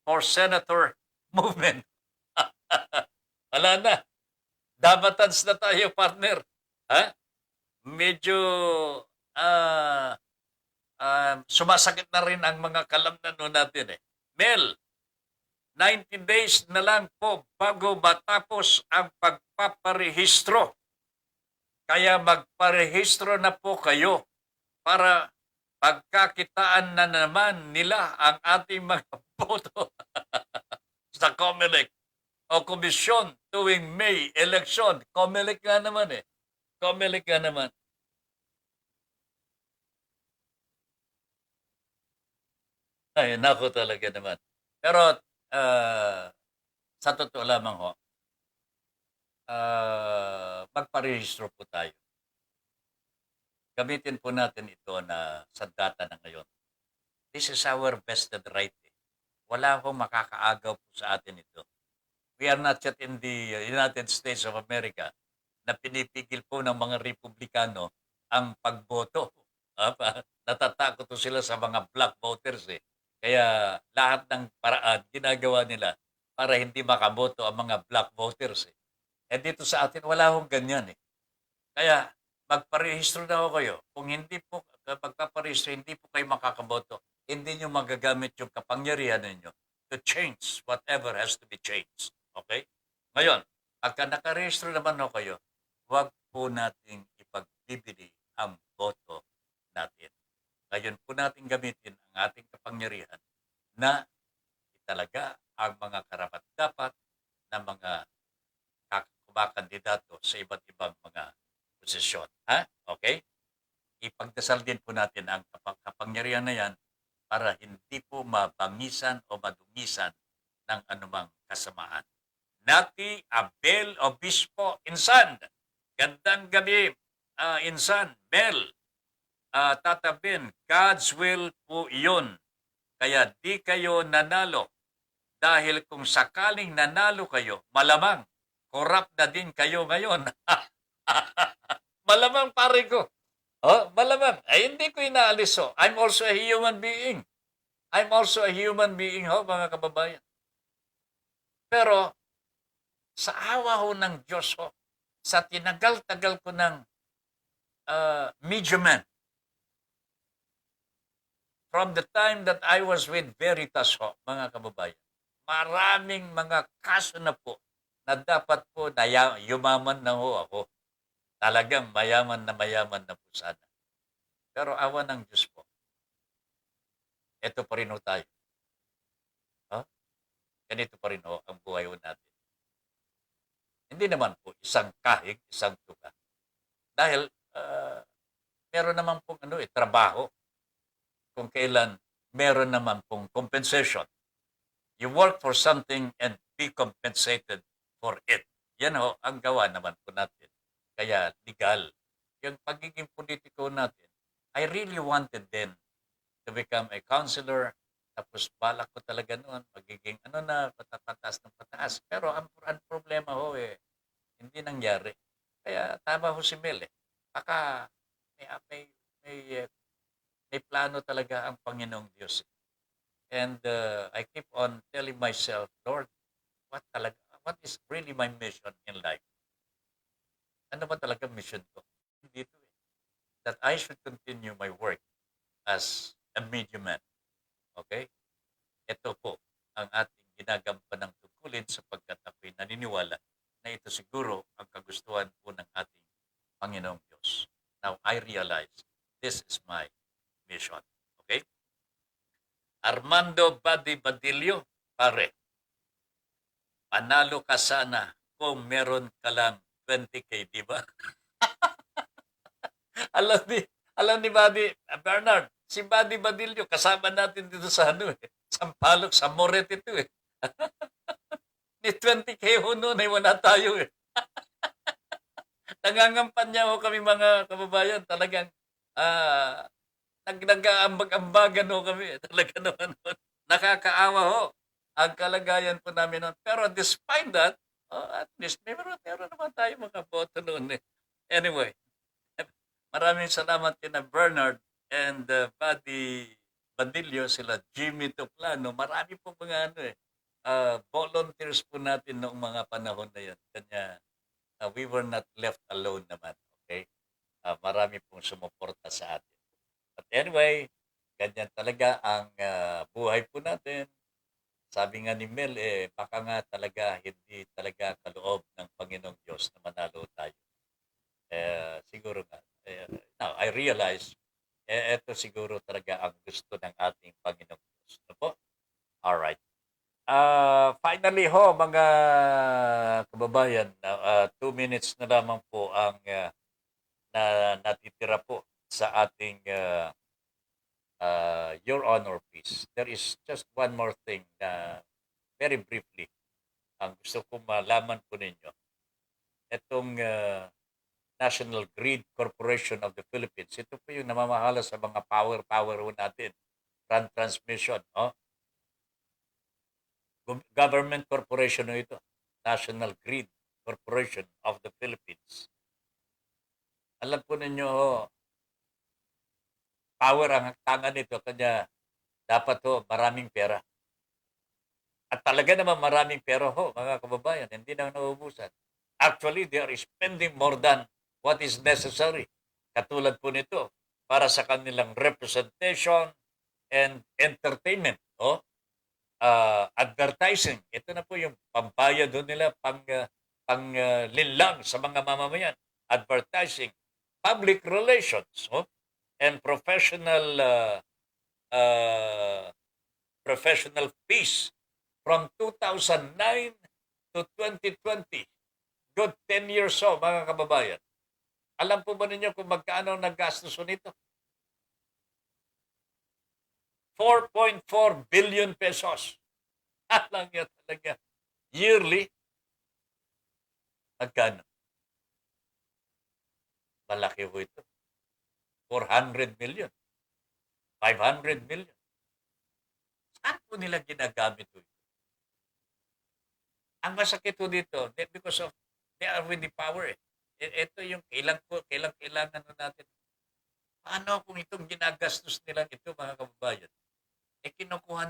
for Senator Movement. Wala na. Damatans na tayo, partner. Ha? Medyo sumasakit na rin ang mga kalamnan natin eh. Mel, 90 days na lang po bago matapos ang pagpaparehistro. Kaya magparehistro na po kayo para pagkakitaan na naman nila ang ating mga boto sa COMELEC o komisyon tuwing May election. COMELEC nga naman eh. COMELEC nga naman. Ay, nako talaga naman. Pero sa totoo lamang ho, magparehistro po tayo. Gamitin po natin ito na sa data na ngayon. This is our vested right. Wala akong makakaagaw po sa atin ito. We are not yet in the United States of America na pinipigil po ng mga Republikano ang pagboto. Natatakot po sila sa mga black voters eh. Kaya lahat ng paraan ginagawa nila para hindi makaboto ang mga black voters eh. Eh dito sa atin wala akong ganyan eh. Kaya magparehistro na ako kayo. Kung hindi po magpaparehistro, hindi po kayo makakaboto. hindi nyo magagamit yung kapangyarihan ninyo to change whatever has to be changed. Okay? Ngayon, pagka nakarehistro naman ho kayo, huwag po nating ipagbibili ang boto natin. Ngayon po natin gamitin ang ating kapangyarihan na italaga ang mga karapat-dapat na mga kumakandidato sa iba't ibang mga posisyon. Ha? Okay? Ipagdasal din po natin ang kapangyarihan na yan para hindi po mabangisan o madungisan ng anumang kasamaan. Nati Abel Obispo Insan. Gandang gabi, Insan. Bel, Tata Ben, God's will po iyon. Kaya di kayo nanalo. Dahil kung sakaling nanalo kayo, malamang corrupt na din kayo ngayon. Malamang pare ko. Oh, malamang. Ay, hindi ko inaalis ho. I'm also a human being. I'm also a human being ho, mga kababayan. Pero, sa awa ho ng Diyos ho, sa tinagal-tagal ko ng media man, from the time that I was with Veritas ho, mga kababayan, maraming mga kaso na po na dapat po na yumaman na ho ako. Talagang mayaman na po sana. Pero awa ng Diyos po, ito pa rin ho tayo. Huh? Ganito pa rin ho ang buhay ho natin. Hindi naman po isang kahig, isang tuga. Dahil meron naman pong trabaho. Kung kailan meron naman pong compensation. You work for something and be compensated for it. Yan ho, ang gawa naman po natin. Kaya legal. Yung pagiging politiko natin, I really wanted then to become a counselor. Tapos balak ko talaga noon, magiging patatas ng pataas. Pero ang problema ho hindi nangyari. Kaya tama ho si Mel Baka may plano talaga ang Panginoong Diyos. And I keep on telling myself, Lord, what is really my mission in life? Ano ba talaga mission ko? Dito that I should continue my work as a media man. Okay? Ito po ang ating ginagampanan ng tungkulin sapagkat ako'y naniniwala na ito siguro ang kagustuhan po ng ating Panginoong Diyos. Now, I realize this is my mission. Okay? Armando Badi Badillo, pare, panalo ka sana kung meron ka lang 20K, di ba? alam ni Badi, Bernard, si Badi Badillo, kasama natin dito sa Sampaloc, sa Moret ito Ni 20K ho noon, ay wala tayo Nangangampan ho kami mga kababayan, talagang nag-aambag-ambagan ho kami. Talaga naman ho. Nakakaawa ho ang kalagayan po namin noon. Pero despite that, at least meron naman tayo mga boto noon Anyway, maraming salamat kina Bernard and Buddy Bandillo, sila Jimmy Toplano. Marami po mga volunteers po natin noong mga panahon na yun. Kanya we were not left alone naman. Okay? Marami pong sumuporta sa atin. But anyway, ganyan talaga ang buhay po natin. Sabi nga ni Mel, baka nga talaga hindi talaga kaloob ng Panginoong Diyos na manalo tayo. Siguro nga. Now, I realize, ito siguro talaga ang gusto ng ating Panginoong Diyos. Ano po? Alright. Finally ho, mga kababayan, 2 minutes na lamang po ang natitira po sa ating Your Honor, please. There is just one more thing na very briefly ang gusto kong malaman po ninyo. Itong National Grid Corporation of the Philippines, ito po yung namamahala sa mga power ho natin. Transmission. Government corporation ho ito. National Grid Corporation of the Philippines. Alam po ninyo, power ang tangan nito, kanya dapat maraming pera. At talaga naman maraming pera mga kababayan, hindi na nauubusan. Actually, they are spending more than what is necessary. Katulad po nito, para sa kanilang representation and entertainment. Advertising. Ito na po yung pambayad doon nila linlang sa mga mamamayan. Advertising, public relations, and professional fees from 2009 to 2020. Good 10 years mga kababayan. Alam po ba ninyo kung magkano naggastos nito? 4.4 billion pesos. Alam niyo talaga. Yearly, magkano? Malaki po ito. 400 million. 500 million. Saan po nila ginagamit ito? Ang masakit po dito, because of they are with the power. Ito yung kailangan natin. Paano kung itong ginagastos nila ito, mga kababayan? Kinukuha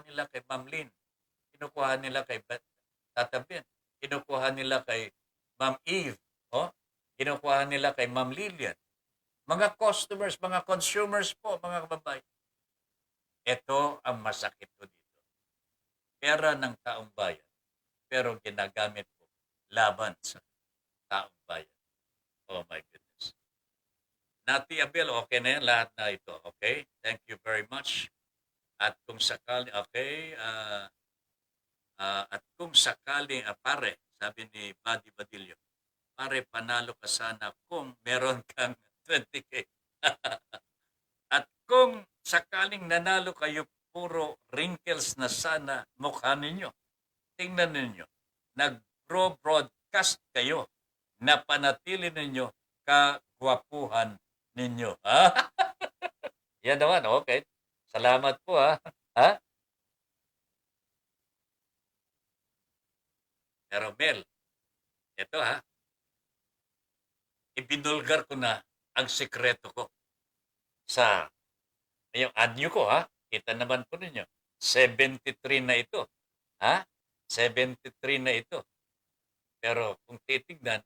nila kay Ma'am Lynn. Kinukuha nila kay Tata Ben. Kinukuha nila kay Ma'am Eve. Kinukuha nila kay Ma'am Lilian. Mga customers, mga consumers po, mga kababayan. Ito ang masakit po dito. Pera ng taong bayan, pero ginagamit po laban sa taong bayan. Oh my goodness. Nati Abel, okay na yan lahat na ito. Okay? Thank you very much. At kung sakali, okay, at kung sakaling, pare, sabi ni Buddy Badillo, pare, panalo ka sana kung meron kang 20K. At kung sakaling nanalo kayo, puro wrinkles na sana mukha ninyo. Tingnan ninyo, nag-broadcast kayo, napanatili ninyo kagwapuhan ninyo. Yan naman, okay. Salamat po, ha? Pero Mel, ito ibinulgar ko na ang sekreto ko sa yung anyo ko, Kita naman po ninyo, 73 na ito. 73 na ito. Pero kung titignan,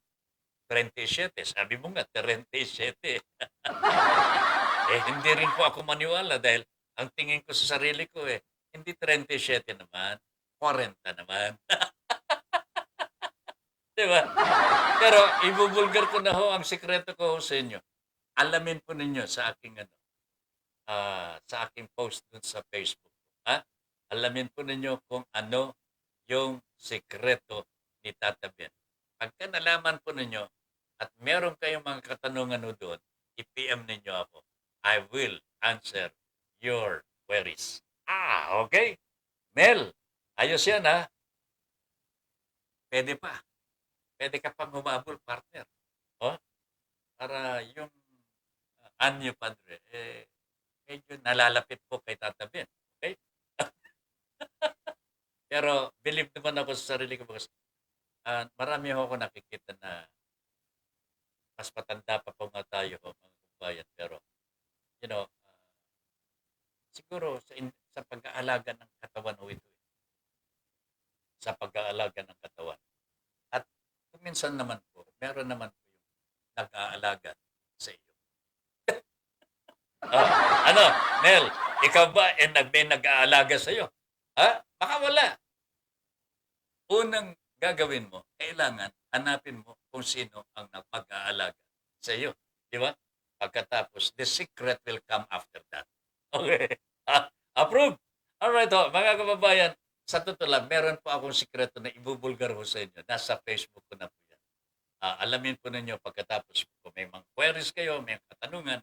37. Sabi mo nga, 37. Hindi rin po ako maniwala dahil ang tingin ko sa sarili ko hindi 37 naman, 40 naman. Diba? Pero ibubulgar ko na ang sikreto ko sa inyo. Alamin po ninyo sa aking sa aking post dun sa Facebook. Alamin po ninyo kung ano yung sikreto ni Tata Ben. Pagka nalaman po ninyo at meron kayong mga katanungan doon, i-PM ninyo ako. I will answer your queries. Okay. Mel, ayos yan Pwede pa. Pwede ka pang humabol, partner. Para yung anyo, padre, medyo nalalapit po kay Tata Ben. Okay? Pero believe naman ako sa sarili ko because marami ako nakikita na mas matanda pa po nga tayo, mga kabayan. Pero, siguro sa pag-aalaga ng katawan ito. Sa pag-aalaga ng katawan. At minsan naman po, meron naman po yung nag-aalaga sa iyo. Nel, ikaw ba may nag-aalaga sa iyo? Baka wala. Unang gagawin mo, kailangan hanapin mo kung sino ang mag-aalaga sa iyo. Di ba? Pagkatapos, the secret will come after that. Okay. Approve. Alright, mga kababayan, sa totoo lang, meron po akong sikreto na ibubulgar ho sa inyo. Nasa Facebook ko na po yan. Alamin po ninyo pagkatapos kung may mga queries kayo, may katanungan,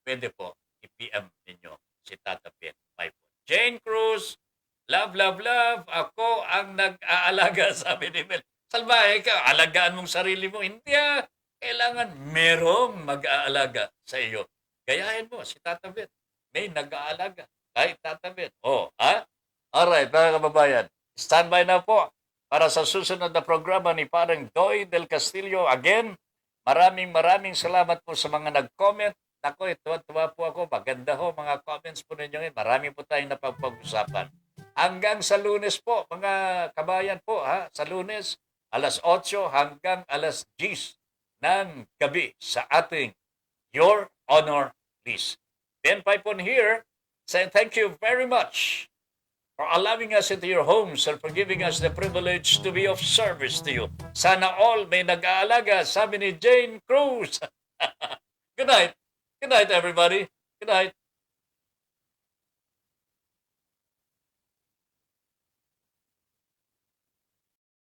pwede po i-PM ninyo si Tata Ben. My phone. Jane Cruz, love, love, love. Ako ang nag-aalaga, sabi ni Mel. Salbahe ka, alagaan mong sarili mo. Hindi kailangan merong mag-aalaga sa iyo. Gayahin mo si Tata Ben. May nag-aalaga kay Tata Ben. Alright, mga kababayan. Standby na po para sa susunod na programa ni Parang Doy del Castillo. Again, maraming salamat po sa mga nag-comment. Ako, tuwa po ako. Maganda mga comments po ninyo ngayon. Marami po tayong napag-usapan. Hanggang sa Lunes po, mga kabayan po, sa Lunes, alas 8 hanggang alas 10 ng gabi sa ating Your Honor Please. Ben Pipon here, saying thank you very much for allowing us into your homes and for giving us the privilege to be of service to you. Sana all may nag-aalaga, sabi ni Jane Cruz. Good night. Good night, everybody. Good night.